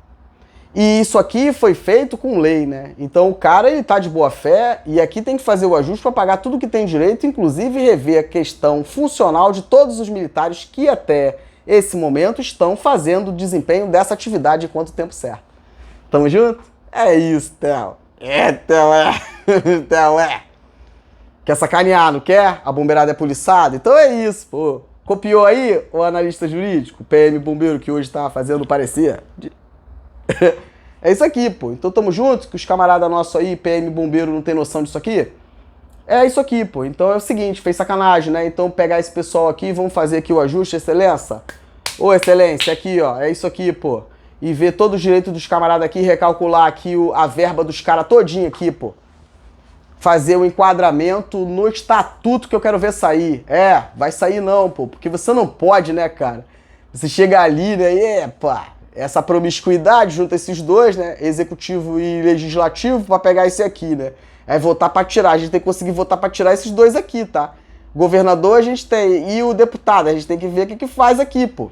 E isso aqui foi feito com lei, né? Então o cara, ele tá de boa fé e aqui tem que fazer o ajuste para pagar tudo que tem direito, inclusive rever a questão funcional de todos os militares que até esse momento estão fazendo o desempenho dessa atividade enquanto o tempo certo. Tamo junto? É isso, Theo. Theo. Quer sacanear, não quer? A bombeirada é poliçada? Então é isso, pô. Copiou aí o analista jurídico, o PM bombeiro que hoje tá fazendo parecer? É isso aqui, pô. Então tamo junto, que os camaradas nossos aí, PM bombeiro, não tem noção disso aqui? É isso aqui, pô. Então é o seguinte, fez sacanagem, né? Então pegar esse pessoal aqui, vamos fazer aqui o ajuste, excelência. Ô, excelência, aqui, ó. É isso aqui, pô. E ver todo o direito dos camaradas aqui, recalcular aqui a verba dos caras todinho aqui, pô. Fazer o enquadramento no estatuto que eu quero ver sair. Vai sair não, pô. Porque você não pode, né, cara? Você chega ali, né, e pá, essa promiscuidade junto a esses dois, né, executivo e legislativo, pra pegar esse aqui, né. É votar pra tirar, a gente tem que conseguir votar pra tirar esses dois aqui, tá? Governador a gente tem, e o deputado, a gente tem que ver o que faz aqui, pô.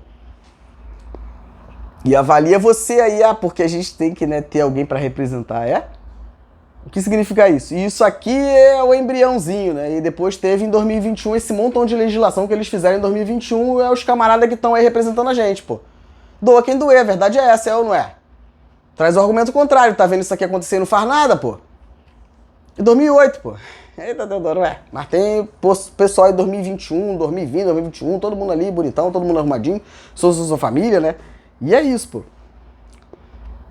E avalia você aí, porque a gente tem que, né, ter alguém pra representar, O que significa isso? E isso aqui é o embriãozinho, né? E depois teve em 2021 esse montão de legislação que eles fizeram em 2021, os camaradas que estão aí representando a gente, pô. Doa quem doer, a verdade é essa, ou não é? Traz o argumento contrário, tá vendo isso aqui acontecer e não faz nada, pô? Em 2008, pô. Eita, Teodoro, Mas tem pessoal em 2021, 2020, 2021, todo mundo ali, bonitão, todo mundo arrumadinho, sua família, né? E é isso, pô.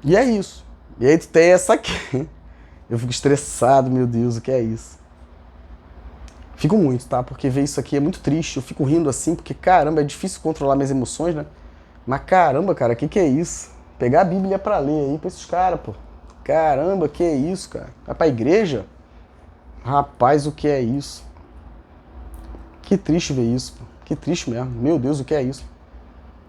E é isso. E aí tu tem essa aqui. Eu fico estressado, meu Deus, o que é isso? Fico muito, tá? Porque ver isso aqui é muito triste. Eu fico rindo assim, porque caramba, é difícil controlar minhas emoções, né? Mas caramba, cara, o que é isso? Pegar a Bíblia pra ler aí pra esses caras, pô. Caramba, que é isso, cara? Vai pra igreja? Rapaz, o que é isso? Que triste ver isso, pô. Que triste mesmo. Meu Deus, o que é isso?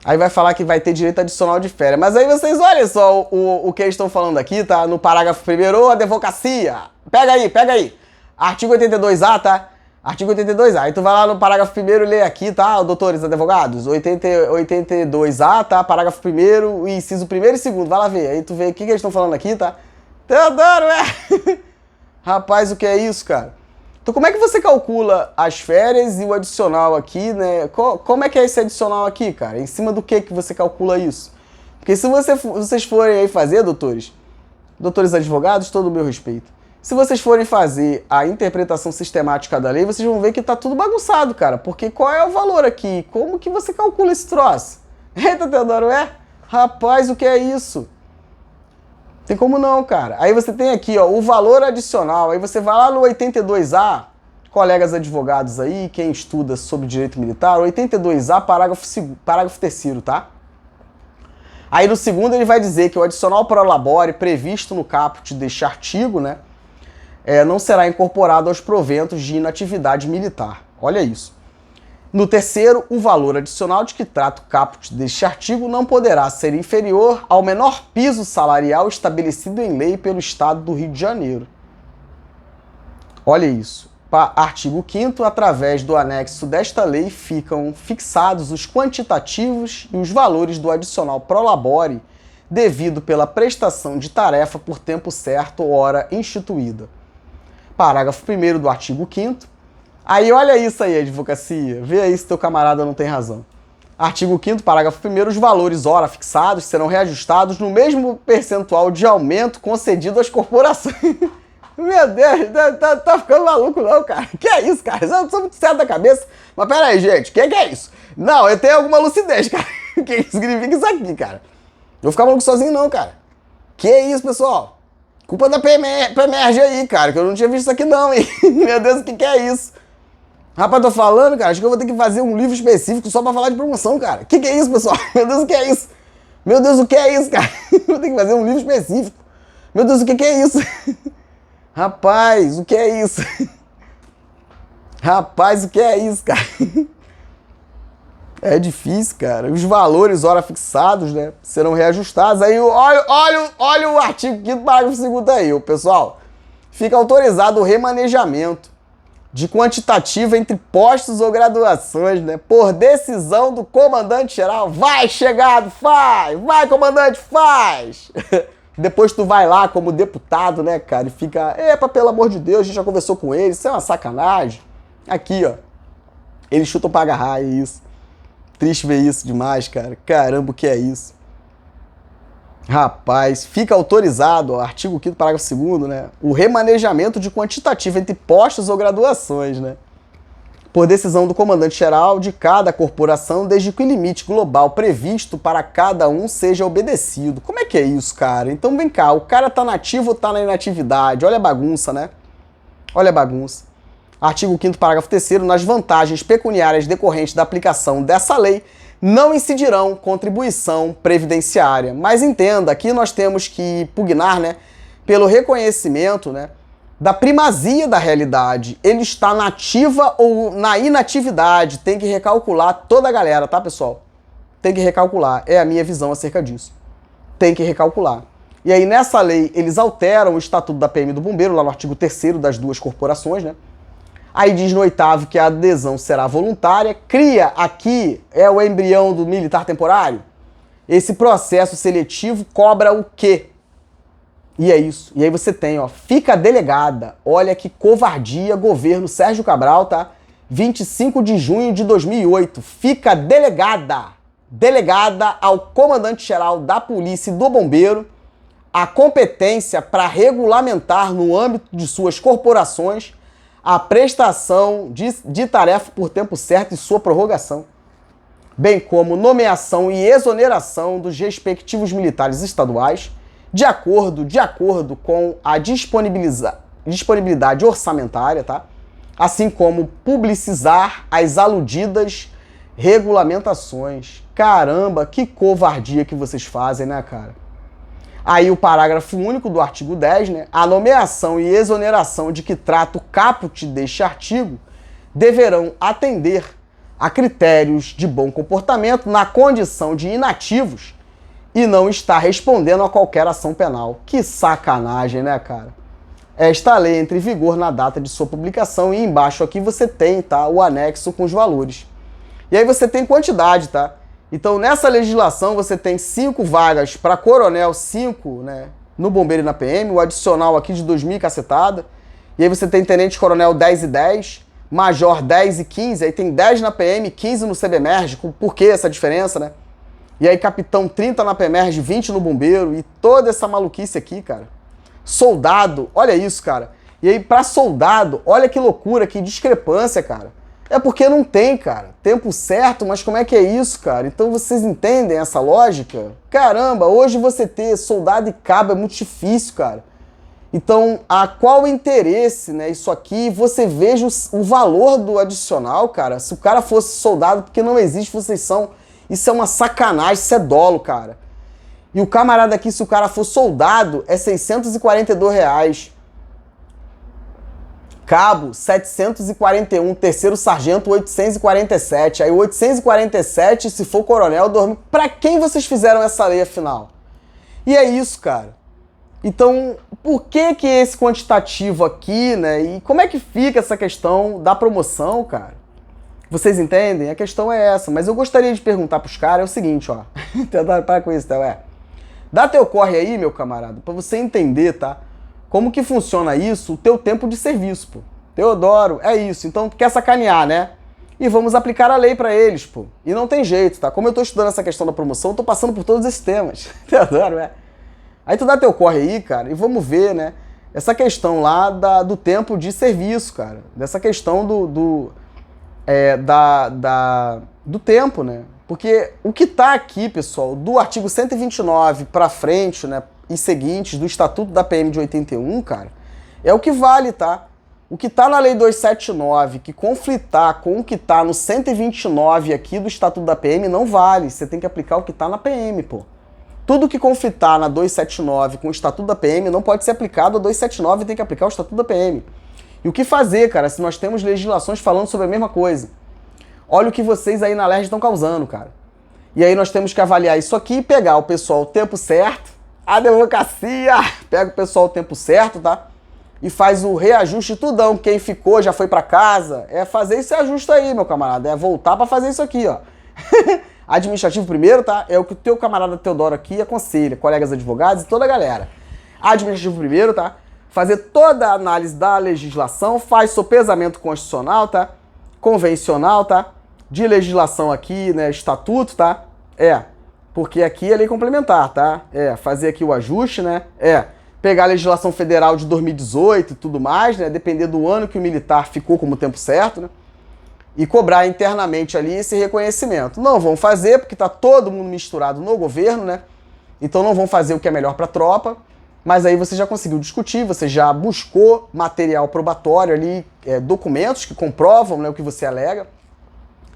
Aí vai falar que vai ter direito adicional de férias. Mas aí vocês olhem só o que eles estão falando aqui, tá? No parágrafo 1º, advocacia. Pega aí. Artigo 82A, tá? Artigo 82A. Aí tu vai lá no parágrafo 1º e lê aqui, tá? Doutores, advogados. 82A, tá? Parágrafo 1º, inciso 1º e 2º. Vai lá ver. Aí tu vê o que eles estão falando aqui, tá? Teodoro, Rapaz, o que é isso, cara? Então como é que você calcula as férias e o adicional aqui, né? Como é que é esse adicional aqui, cara? Em cima do que você calcula isso? Porque se vocês forem aí fazer, doutores advogados, todo o meu respeito, se vocês forem fazer a interpretação sistemática da lei, vocês vão ver que tá tudo bagunçado, cara. Porque qual é o valor aqui? Como que você calcula esse troço? Eita, Teodoro, Rapaz, o que é isso? Tem como não, cara. Aí você tem aqui, ó, o valor adicional. Aí você vai lá no 82A, colegas advogados aí, quem estuda sobre direito militar, 82A, parágrafo 3º, tá? Aí no 2º ele vai dizer que o adicional pro labore previsto no caput deste artigo, né, não será incorporado aos proventos de inatividade militar. Olha isso. No 3º, o valor adicional de que trata o caput deste artigo não poderá ser inferior ao menor piso salarial estabelecido em lei pelo Estado do Rio de Janeiro. Olha isso. Artigo 5º, através do anexo desta lei, ficam fixados os quantitativos e os valores do adicional pro labore devido pela prestação de tarefa por tempo certo, hora instituída. Parágrafo 1º do artigo 5º. Aí olha isso aí, advocacia. Vê aí se teu camarada não tem razão. Artigo 5º, parágrafo 1º, os valores ora fixados serão reajustados no mesmo percentual de aumento concedido às corporações. Meu Deus, tá ficando maluco não, cara. Que é isso, cara? Eu sou muito certo da cabeça. Mas pera aí, gente, que é isso? Não, eu tenho alguma lucidez, cara. O que significa isso aqui, cara? Eu vou ficar maluco sozinho não, cara. Que é isso, pessoal? Culpa da PMRG aí, cara, que eu não tinha visto isso aqui não, hein? Meu Deus, o que é isso? Rapaz, tô falando, cara, acho que eu vou ter que fazer um livro específico só pra falar de promoção, cara. Que é isso, pessoal? Meu Deus, o que é isso? Meu Deus, o que é isso, cara? Vou ter que fazer um livro específico. Meu Deus, o que é isso? Rapaz, o que é isso? Rapaz, o que é isso, cara? É difícil, cara. Os valores ora fixados, né, serão reajustados. Aí, olha o artigo 5º, parágrafo 2º aí, pessoal. Fica autorizado o remanejamento de quantitativa entre postos ou graduações, né, por decisão do comandante-geral. Vai, chegado, faz! Vai, comandante, faz! Depois tu vai lá como deputado, né, cara, e fica... Epa, pelo amor de Deus, a gente já conversou com ele, isso é uma sacanagem. Aqui, ó. Eles chutam pra agarrar, é isso. Triste ver isso demais, cara. Caramba, o que é isso? Rapaz, fica autorizado, ó, artigo 5º, parágrafo 2º, né, o remanejamento de quantitativa entre postos ou graduações, né, por decisão do comandante-geral de cada corporação, desde que o limite global previsto para cada um seja obedecido. Como é que é isso, cara? Então vem cá, o cara tá nativo ou tá na inatividade? Olha a bagunça, né? Olha a bagunça. Artigo 5º, parágrafo 3º, nas vantagens pecuniárias decorrentes da aplicação dessa lei, não incidirão contribuição previdenciária. Mas entenda, aqui nós temos que pugnar, né, pelo reconhecimento, né, da primazia da realidade. Ele está na ativa ou na inatividade. Tem que recalcular toda a galera, tá, pessoal? Tem que recalcular. É a minha visão acerca disso. Tem que recalcular. E aí, nessa lei, eles alteram o Estatuto da PM do Bombeiro, lá no artigo 3º das duas corporações, né? Aí diz no 8º que a adesão será voluntária. Cria aqui, é o embrião do militar temporário. Esse processo seletivo cobra o quê? E é isso. E aí você tem, ó, fica delegada. Olha que covardia, governo Sérgio Cabral, tá? 25 de junho de 2008. Fica delegada. Delegada ao comandante-geral da Polícia e do Bombeiro a competência para regulamentar no âmbito de suas corporações a prestação de tarefa por tempo certo e sua prorrogação, bem como nomeação e exoneração dos respectivos militares estaduais, de acordo com a disponibilidade orçamentária, tá? Assim como publicizar as aludidas regulamentações. Caramba, que covardia que vocês fazem, né, cara? Aí o parágrafo único do artigo 10, né? A nomeação e exoneração de que trata o caput deste artigo deverão atender a critérios de bom comportamento na condição de inativos e não estar respondendo a qualquer ação penal. Que sacanagem, né, cara? Esta lei entra em vigor na data de sua publicação e embaixo aqui você tem, tá, o anexo com os valores. E aí você tem quantidade, tá? Então, nessa legislação, você tem 5 vagas para coronel, 5, né, no Bombeiro e na PM, o adicional aqui de 2.000 cacetada. E aí você tem tenente-coronel 10 e 10, major 10 e 15, aí tem 10 na PM, 15 no CBMERG. Por que essa diferença, né? E aí capitão 30 na PMERG, 20 no Bombeiro, e toda essa maluquice aqui, cara. Soldado, olha isso, cara. E aí, para soldado, olha que loucura, que discrepância, cara. É porque não tem, cara, tempo certo, mas como é que é isso, cara? Então vocês entendem essa lógica? Caramba, hoje você ter soldado e cabo é muito difícil, cara. Então, a qual interesse, né, isso aqui, você veja o valor do adicional, cara. Se o cara fosse soldado, porque não existe, vocês são... Isso é uma sacanagem, isso é dolo, cara. E o camarada aqui, se o cara for soldado, é R$642. Cabo, 741, terceiro sargento, 847. Aí 847, se for coronel, dorme. Pra quem vocês fizeram essa lei, afinal? E é isso, cara. Então, por que que esse quantitativo aqui, né? E como é que fica essa questão da promoção, cara? Vocês entendem? A questão é essa. Mas eu gostaria de perguntar pros caras, é o seguinte, ó. Para com isso, Theo, dá teu corre aí, meu camarada, pra você entender, tá? Como que funciona isso, o teu tempo de serviço, pô. Teodoro, é isso. Então, tu quer sacanear, né? e vamos aplicar a lei para eles, pô. E não tem jeito, tá? Como eu tô estudando essa questão da promoção, eu tô passando por todos esses temas. Teodoro, Aí tu dá teu corre aí, cara, e vamos ver, né? Essa questão lá do tempo de serviço, cara. Dessa questão do tempo, né? Porque o que tá aqui, pessoal, do artigo 129 para frente, né, e seguintes do Estatuto da PM de 81, cara, é o que vale, tá? O que tá na Lei 279, que conflitar com o que tá no 129 aqui do Estatuto da PM, não vale. Você tem que aplicar o que tá na PM, pô. Tudo que conflitar na 279 com o Estatuto da PM não pode ser aplicado a 279 e tem que aplicar o Estatuto da PM. E o que fazer, cara, se nós temos legislações falando sobre a mesma coisa? Olha o que vocês aí na LERJ estão causando, cara. E aí nós temos que avaliar isso aqui e pegar o pessoal o tempo certo, a democracia, pega o pessoal o tempo certo, tá? E faz o reajuste tudão. Quem ficou já foi pra casa. É fazer esse ajuste aí, meu camarada. É voltar pra fazer isso aqui, ó. Administrativo primeiro, tá? É o que o teu camarada Teodoro aqui aconselha, colegas advogados e toda a galera. Administrativo primeiro, tá? Fazer toda a análise da legislação, faz sopesamento constitucional, tá? Convencional, tá? De legislação aqui, né? Estatuto, tá? Porque aqui é lei complementar, tá? Fazer aqui o ajuste, né? Pegar a legislação federal de 2018 e tudo mais, né? Depender do ano que o militar ficou como tempo certo, né? E cobrar internamente ali esse reconhecimento. Não vão fazer, porque tá todo mundo misturado no governo, né? Então não vão fazer o que é melhor para a tropa, mas aí você já conseguiu discutir, você já buscou material probatório ali, documentos que comprovam, né, o que você alega,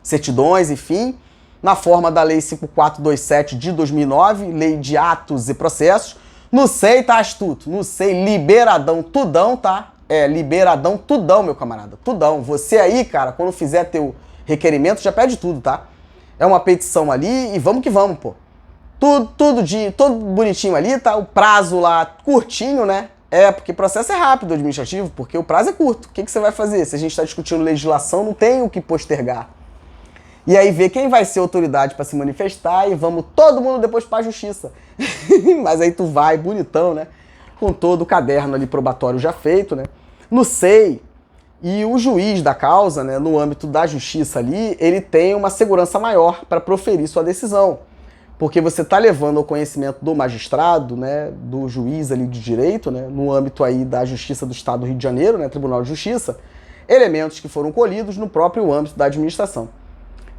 certidões, enfim, na forma da Lei 5427 de 2009, Lei de Atos e Processos. No SEI, tá, astuto? No SEI, liberadão, tudão, tá? Liberadão, tudão, meu camarada, tudão. Você aí, cara, quando fizer teu requerimento, já pede tudo, tá? É uma petição ali e vamos que vamos, pô. Todo bonitinho ali, tá? O prazo lá curtinho, né? Porque o processo é rápido, administrativo, porque o prazo é curto. O que você vai fazer? Se a gente está discutindo legislação, não tem o que postergar. E aí ver quem vai ser autoridade para se manifestar e vamos todo mundo depois para a justiça. Mas aí tu vai, bonitão, né? Com todo o caderno ali probatório já feito, né? No SEI, e o juiz da causa, né, no âmbito da justiça ali, ele tem uma segurança maior para proferir sua decisão. Porque você está levando ao conhecimento do magistrado, né, do juiz ali de direito, né, no âmbito aí da Justiça do Estado do Rio de Janeiro, né, Tribunal de Justiça, elementos que foram colhidos no próprio âmbito da administração.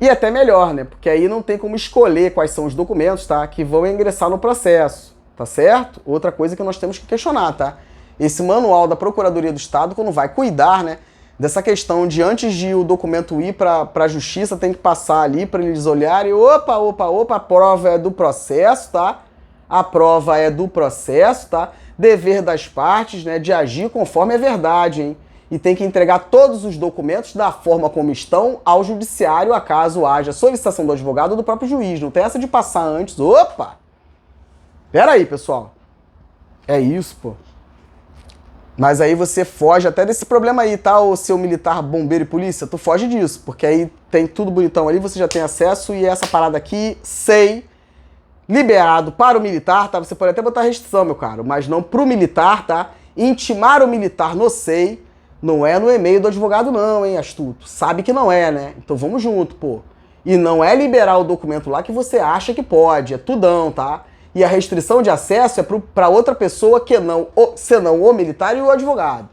E até melhor, né, porque aí não tem como escolher quais são os documentos, tá, que vão ingressar no processo, tá certo? Outra coisa que nós temos que questionar, tá? Esse manual da Procuradoria do Estado, quando vai cuidar, né, dessa questão de antes de o documento ir para a justiça, tem que passar ali para eles olharem, opa, a prova é do processo, tá? A prova é do processo, tá? Dever das partes, né, de agir conforme é verdade, hein? E tem que entregar todos os documentos da forma como estão ao judiciário, acaso haja solicitação do advogado ou do próprio juiz. Não tem essa de passar antes. Opa! Pera aí, pessoal. É isso, pô. Mas aí você foge até desse problema aí, tá? O seu militar, bombeiro e polícia, tu foge disso, porque aí tem tudo bonitão ali, você já tem acesso e essa parada aqui, SEI, liberado para o militar, tá? Você pode até botar restrição, meu caro, mas não pro militar, tá? Intimar o militar no SEI não é no e-mail do advogado não, hein, astuto? Sabe que não é, né? Então vamos junto, pô. E não é liberar o documento lá que você acha que pode, é tudão, tá? E a restrição de acesso é para outra pessoa que não, senão o militar e o advogado.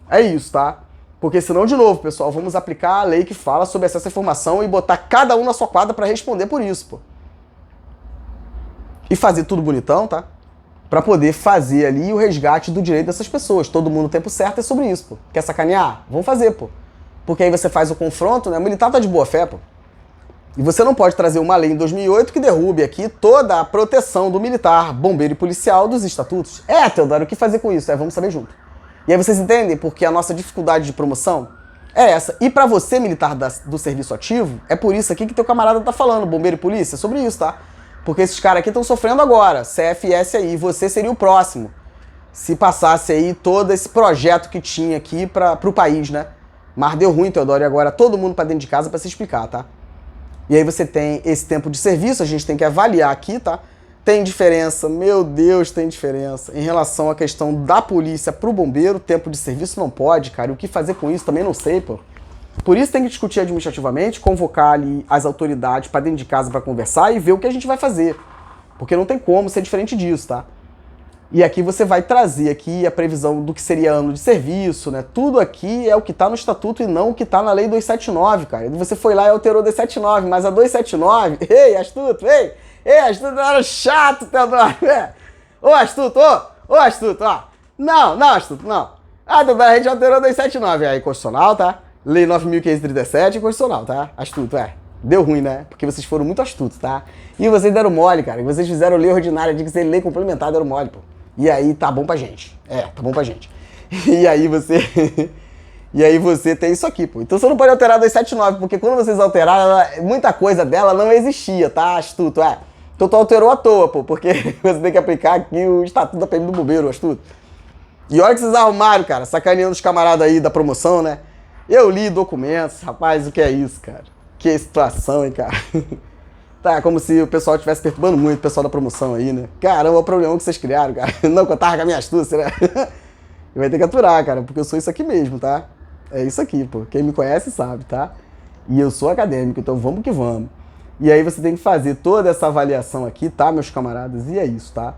É isso, tá? Porque senão, de novo, pessoal, vamos aplicar a lei que fala sobre acesso à informação e botar cada um na sua quadra para responder por isso, pô. E fazer tudo bonitão, tá? Para poder fazer ali o resgate do direito dessas pessoas. Todo mundo no tempo certo é sobre isso, pô. Quer sacanear? Vamos fazer, pô. Porque aí você faz o confronto, né? O militar tá de boa fé, pô. E você não pode trazer uma lei em 2008 que derrube aqui toda a proteção do militar, bombeiro e policial dos estatutos. Teodoro, o que fazer com isso? Vamos saber junto. E aí vocês entendem porque a nossa dificuldade de promoção é essa. E pra você, militar do serviço ativo, é por isso aqui que teu camarada tá falando, bombeiro e polícia, sobre isso, tá? Porque esses caras aqui estão sofrendo agora, CFS aí, você seria o próximo. Se passasse aí todo esse projeto que tinha aqui pro país, né? Mas deu ruim, Teodoro, e agora todo mundo pra dentro de casa pra se explicar, tá? E aí você tem esse tempo de serviço, a gente tem que avaliar aqui, tá? Tem diferença, meu Deus, tem diferença. Em relação à questão da polícia pro bombeiro, tempo de serviço não pode, cara. E o que fazer com isso também não sei, pô. Por isso tem que discutir administrativamente, convocar ali as autoridades para dentro de casa para conversar e ver o que a gente vai fazer. Porque não tem como ser diferente disso, tá? E aqui você vai trazer aqui a previsão do que seria ano de serviço, né? Tudo aqui é o que está no estatuto e não o que está na lei 279, cara. Você foi lá e alterou a 279, mas a 279, ei, astuto, astuto, era chato, Teodoro. Ô, astuto, ó. Não, astuto, não. Ah, Teodoro, a gente alterou a 279, aí constitucional, tá? Lei 9.537 é constitucional, tá? Astuto, Deu ruim, né? Porque vocês foram muito astutos, tá? E vocês deram mole, cara. Vocês fizeram lei ordinária, de que ser lei complementar, deram mole, pô. E aí tá bom pra gente. Tá bom pra gente. E aí você... E aí você tem isso aqui, pô. Então você não pode alterar a 279, porque quando vocês alteraram, muita coisa dela não existia, tá, astuto? Então tu alterou à toa, pô, porque você tem que aplicar aqui o estatuto da PM do bombeiro, astuto. E olha que vocês arrumaram, cara, sacaneando os camaradas aí da promoção, né? Eu li documentos, rapaz, o que é isso, cara? Que situação, hein, cara? Tá, como se o pessoal estivesse perturbando muito o pessoal da promoção aí, né? Caramba, o problema que vocês criaram, cara. Não, que eu tava com a minha astúcia, né? E vai ter que aturar, cara, porque eu sou isso aqui mesmo, tá? É isso aqui, pô. Quem me conhece sabe, tá? E eu sou acadêmico, então vamos que vamos. E aí você tem que fazer toda essa avaliação aqui, tá, meus camaradas? E é isso, tá?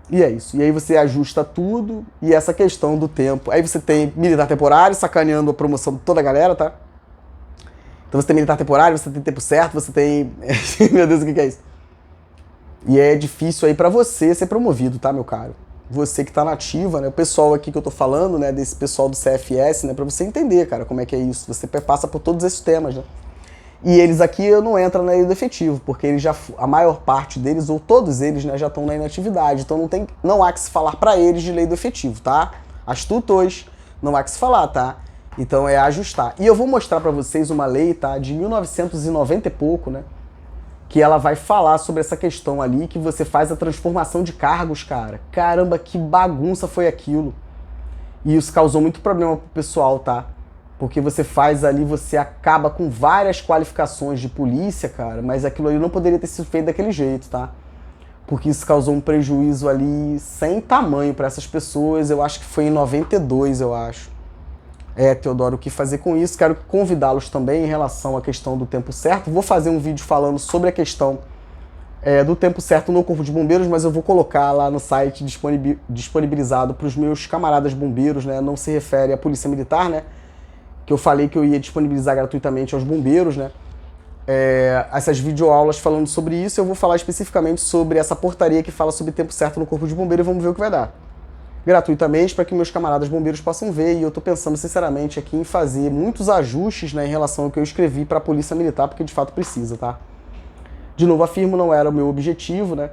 E é isso. E aí você ajusta tudo e essa questão do tempo. Aí você tem militar temporário, sacaneando a promoção de toda a galera, tá? Então você tem militar temporário, você tem tempo certo, você tem... Meu Deus, o que é isso? E é difícil aí pra você ser promovido, tá, meu caro? Você que tá na ativa, né? O pessoal aqui que eu tô falando, né? Desse pessoal do CFS, né? Pra você entender, cara, como é que é isso. Você passa por todos esses temas, né? E eles aqui não entram na lei do efetivo, porque eles já, a maior parte deles, ou todos eles, né, já estão na inatividade. Então não há que se falar pra eles de lei do efetivo, tá? Astutos, não há que se falar, tá? Então é ajustar. E eu vou mostrar pra vocês uma lei, tá? De 1990 e pouco, né? Que ela vai falar sobre essa questão ali, que você faz a transformação de cargos, cara. Caramba, que bagunça foi aquilo. E isso causou muito problema pro pessoal, tá? Porque você faz ali, você acaba com várias qualificações de polícia, cara, mas aquilo ali não poderia ter sido feito daquele jeito, tá? Porque isso causou um prejuízo ali sem tamanho para essas pessoas. Eu acho que foi em 92, eu acho. Teodoro, o que fazer com isso? Quero convidá-los também em relação à questão do tempo certo. Vou fazer um vídeo falando sobre a questão do tempo certo no Corpo de Bombeiros, mas eu vou colocar lá no site disponibilizado para os meus camaradas bombeiros, né? Não se refere à Polícia Militar, né? Que eu falei que eu ia disponibilizar gratuitamente aos bombeiros, né? Essas videoaulas falando sobre isso. Eu vou falar especificamente sobre essa portaria que fala sobre tempo certo no Corpo de Bombeiros e vamos ver o que vai dar. Gratuitamente, para que meus camaradas bombeiros possam ver, e eu tô pensando sinceramente aqui em fazer muitos ajustes, né, em relação ao que eu escrevi para a Polícia Militar, porque de fato precisa, tá? De novo, afirmo, não era o meu objetivo, né?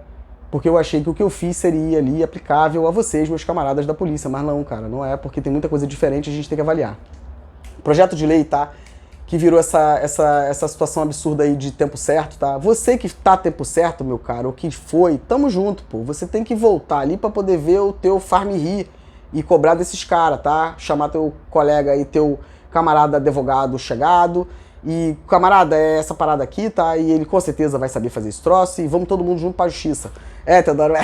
Porque eu achei que o que eu fiz seria ali aplicável a vocês, meus camaradas da polícia, mas não, cara, não é, porque tem muita coisa diferente e a gente tem que avaliar. Projeto de lei, tá? Que virou essa situação absurda aí de tempo certo, tá? Você que tá tempo certo, meu caro, ou que foi, tamo junto, pô. Você tem que voltar ali pra poder ver o teu farm rir e cobrar desses caras, tá? Chamar teu colega aí, teu camarada advogado chegado e, camarada, é essa parada aqui, tá? E ele com certeza vai saber fazer esse troço e vamos todo mundo junto pra justiça. Teodoro,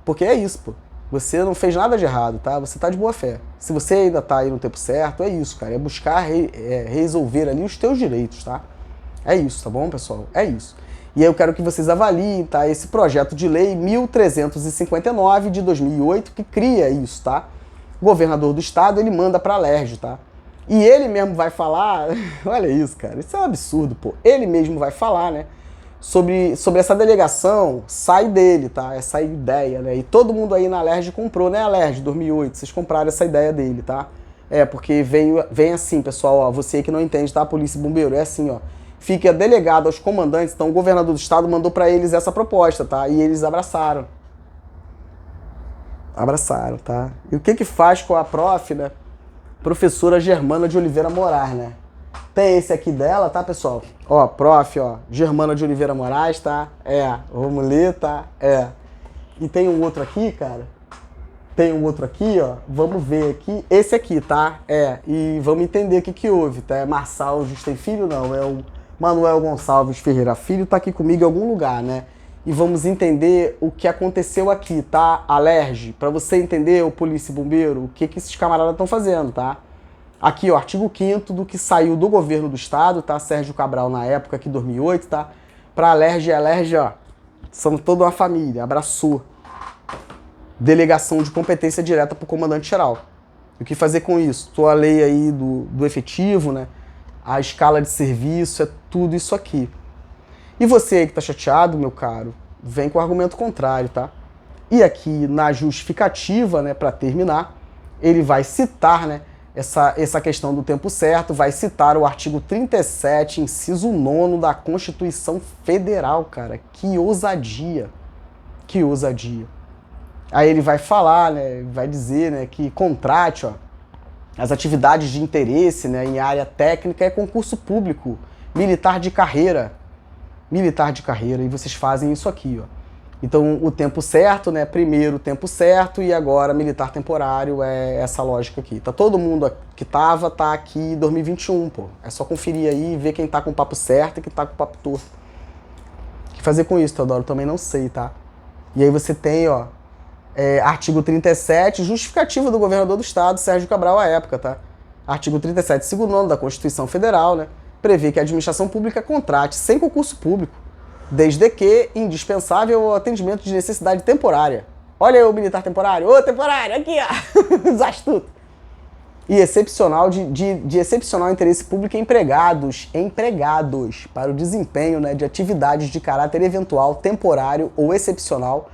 Porque é isso, pô. Você não fez nada de errado, tá? Você tá de boa fé. Se você ainda tá aí no tempo certo, é isso, cara. É buscar resolver ali os teus direitos, tá? É isso, tá bom, pessoal? É isso. E aí eu quero que vocês avaliem, tá? Esse projeto de lei 1359 de 2008 que cria isso, tá? O governador do estado, ele manda pra Alerj, tá? E ele mesmo vai falar... Olha isso, cara. Isso é um absurdo, pô. Ele mesmo vai falar, né? Sobre essa delegação, sai dele, tá? Essa ideia, né? E todo mundo aí na Alerj comprou, né, Alerj, 2008, vocês compraram essa ideia dele, tá? Porque vem assim, pessoal, ó, você que não entende, tá? Polícia e bombeiro, é assim, ó. Fica delegado aos comandantes, então o governador do estado mandou pra eles essa proposta, tá? E eles abraçaram. Abraçaram, tá? E o que faz com a prof, né? Professora Germana de Oliveira Moraes, né? Tem esse aqui dela, tá, pessoal? Ó, prof, ó, Germana de Oliveira Moraes, tá? Vamos ler, tá? E tem um outro aqui, cara. Tem um outro aqui, ó. Vamos ver aqui. Esse aqui, tá? E vamos entender o que houve, tá? É Marçal Justem Filho? Não, é o Manuel Gonçalves Ferreira Filho, tá aqui comigo em algum lugar, né? E vamos entender o que aconteceu aqui, tá? Alerj, pra você entender, o polícia e bombeiro, o que esses camaradas estão fazendo, tá? Aqui, ó, artigo 5º do que saiu do governo do estado, tá? Sérgio Cabral na época, aqui 2008, tá? Pra Alerj e Alerj, ó, são toda uma família, abraçou. Delegação de competência direta pro comandante-geral. O que fazer com isso? Tô a lei aí do efetivo, né? A escala de serviço, é tudo isso aqui. E você aí que tá chateado, meu caro, vem com o argumento contrário, tá? E aqui na justificativa, né, para terminar, ele vai citar, né, essa questão do tempo certo, vai citar o artigo 37, inciso 9 da Constituição Federal, cara. Que ousadia. Que ousadia. Aí ele vai falar, né, vai dizer, né, que contrate, ó, as atividades de interesse, né, em área técnica é concurso público, militar de carreira, e vocês fazem isso aqui, ó. Então o tempo certo, né, primeiro tempo certo e agora militar temporário, é essa lógica aqui. Tá todo mundo que tá aqui em 2021, pô. É só conferir aí e ver quem tá com o papo certo e quem tá com o papo torto. O que fazer com isso, Teodoro? Também não sei, tá? E aí você tem, ó, artigo 37, justificativa do governador do estado, Sérgio Cabral, à época, tá? Artigo 37, segundo nome da Constituição Federal, né? Prevê que a administração pública contrate sem concurso público, desde que indispensável ao atendimento de necessidade temporária. Olha aí o militar temporário. Ô, temporário, aqui, ó. Os astutos. E excepcional de excepcional interesse público em empregados para o desempenho, né, de atividades de caráter eventual, temporário ou excepcional,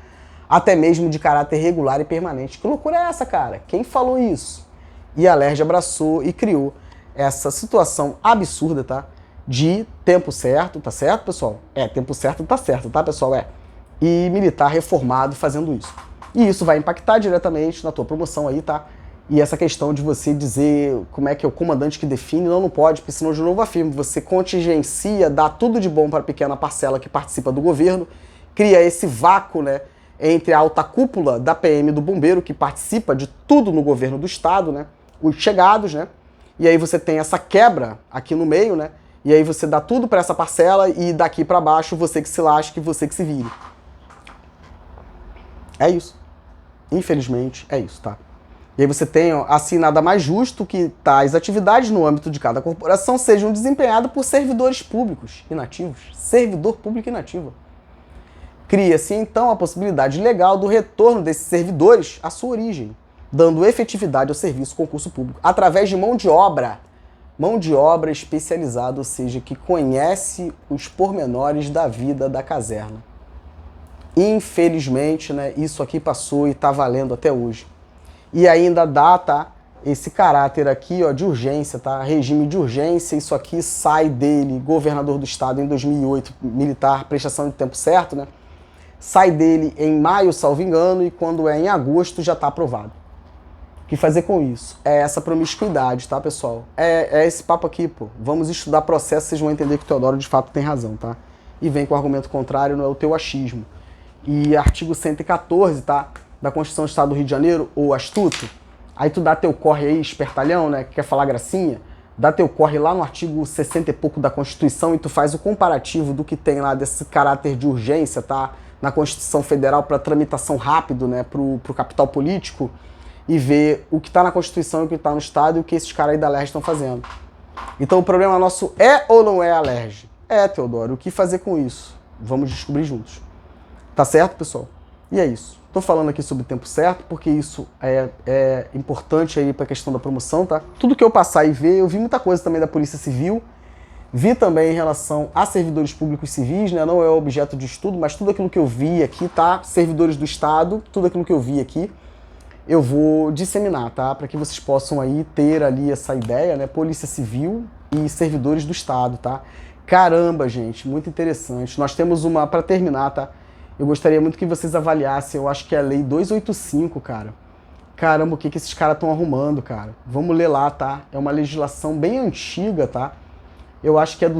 até mesmo de caráter regular e permanente. Que loucura é essa, cara? Quem falou isso? E a Alerj abraçou e criou essa situação absurda, tá? De tempo certo, tá certo, pessoal? Tempo certo tá certo, tá, pessoal? E militar reformado fazendo isso. E isso vai impactar diretamente na tua promoção aí, tá? E essa questão de você dizer como é que é o comandante que define, não pode, porque senão de novo afirmo, você contingencia, dá tudo de bom para a pequena parcela que participa do governo, cria esse vácuo, né, entre a alta cúpula da PM do bombeiro, que participa de tudo no governo do estado, né, os chegados, né, e aí você tem essa quebra aqui no meio, né, e aí você dá tudo para essa parcela e daqui para baixo você que se lasque, você que se vire. É isso. Infelizmente, é isso, tá? E aí você tem, ó, assim, nada mais justo que tais atividades no âmbito de cada corporação sejam desempenhadas por servidores públicos inativos. Servidor público inativo. Cria-se, então, a possibilidade legal do retorno desses servidores à sua origem, dando efetividade ao serviço concurso público, através de mão de obra especializada, ou seja, que conhece os pormenores da vida da caserna. Infelizmente, né, isso aqui passou e está valendo até hoje. E ainda dá, tá, esse caráter aqui, ó, de urgência, tá? Regime de urgência, isso aqui sai dele, governador do estado em 2008, militar, prestação de tempo certo, né? Sai dele em maio, salvo engano, e quando é em agosto já está aprovado. O que fazer com isso? É essa promiscuidade, tá, pessoal? É esse papo aqui, pô. Vamos estudar processo, vocês vão entender que o Teodoro de fato tem razão, tá? E vem com o argumento contrário, não é o teu achismo. E artigo 114, tá? Da Constituição do Estado do Rio de Janeiro, ou astuto, aí tu dá teu corre aí, espertalhão, né, que quer falar gracinha, dá teu corre lá no artigo 60 e pouco da Constituição e tu faz o comparativo do que tem lá desse caráter de urgência, tá, na Constituição Federal para tramitação rápido, né, pro capital político, e ver o que tá na Constituição e o que tá no Estado e o que esses caras aí da Alerj estão fazendo. Então o problema nosso é ou não é a Alerj? É, Teodoro, o que fazer com isso? Vamos descobrir juntos. Tá certo, pessoal? E é isso. Tô falando aqui sobre o tempo certo, porque isso é importante aí para a questão da promoção, tá? Tudo que eu passar e ver, eu vi muita coisa também da Polícia Civil, vi também em relação a servidores públicos civis, né? Não é objeto de estudo, mas tudo aquilo que eu vi aqui, tá? Servidores do Estado, tudo aquilo que eu vi aqui, eu vou disseminar, tá? Para que vocês possam aí ter ali essa ideia, né? Polícia Civil e servidores do Estado, tá? Caramba, gente, muito interessante. Nós temos uma, para terminar, tá? Eu gostaria muito que vocês avaliassem, eu acho que é a Lei 285, cara. Caramba, o que esses caras estão arrumando, cara? Vamos ler lá, tá? É uma legislação bem antiga, tá? Eu acho que é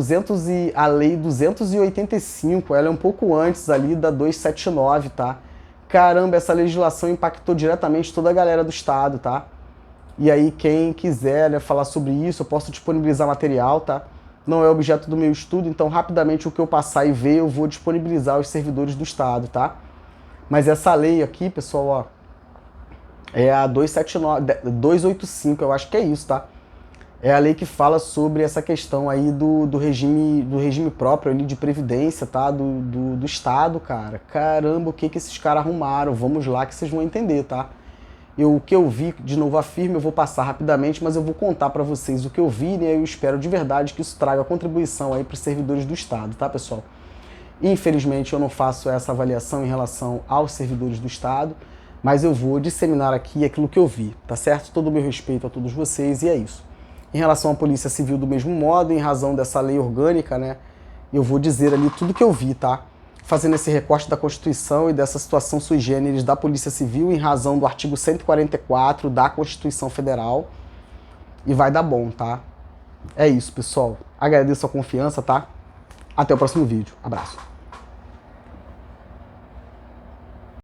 a Lei 285, ela é um pouco antes ali da 279, tá? Caramba, essa legislação impactou diretamente toda a galera do Estado, tá? E aí, quem quiser, né, falar sobre isso, eu posso disponibilizar material, tá? Não é objeto do meu estudo, então rapidamente o que eu passar e ver, eu vou disponibilizar aos servidores do Estado, tá? Mas essa lei aqui, pessoal, ó, é a 285, eu acho que é isso, tá? É a lei que fala sobre essa questão aí do regime próprio ali de previdência, tá? Do Estado, cara. Caramba, o que esses caras arrumaram? Vamos lá que vocês vão entender, tá? O que eu vi, de novo afirmo, eu vou passar rapidamente, mas eu vou contar para vocês o que eu vi, né? Eu espero de verdade que isso traga contribuição aí para os servidores do Estado, tá, pessoal? Infelizmente eu não faço essa avaliação em relação aos servidores do Estado, mas eu vou disseminar aqui aquilo que eu vi, tá certo? Todo o meu respeito a todos vocês e é isso. Em relação à Polícia Civil, do mesmo modo, em razão dessa lei orgânica, né? Eu vou dizer ali tudo que eu vi, tá? Fazendo esse recorte da Constituição e dessa situação sui generis da Polícia Civil em razão do artigo 144 da Constituição Federal. E vai dar bom, tá? É isso, pessoal. Agradeço a confiança, tá? Até o próximo vídeo. Abraço.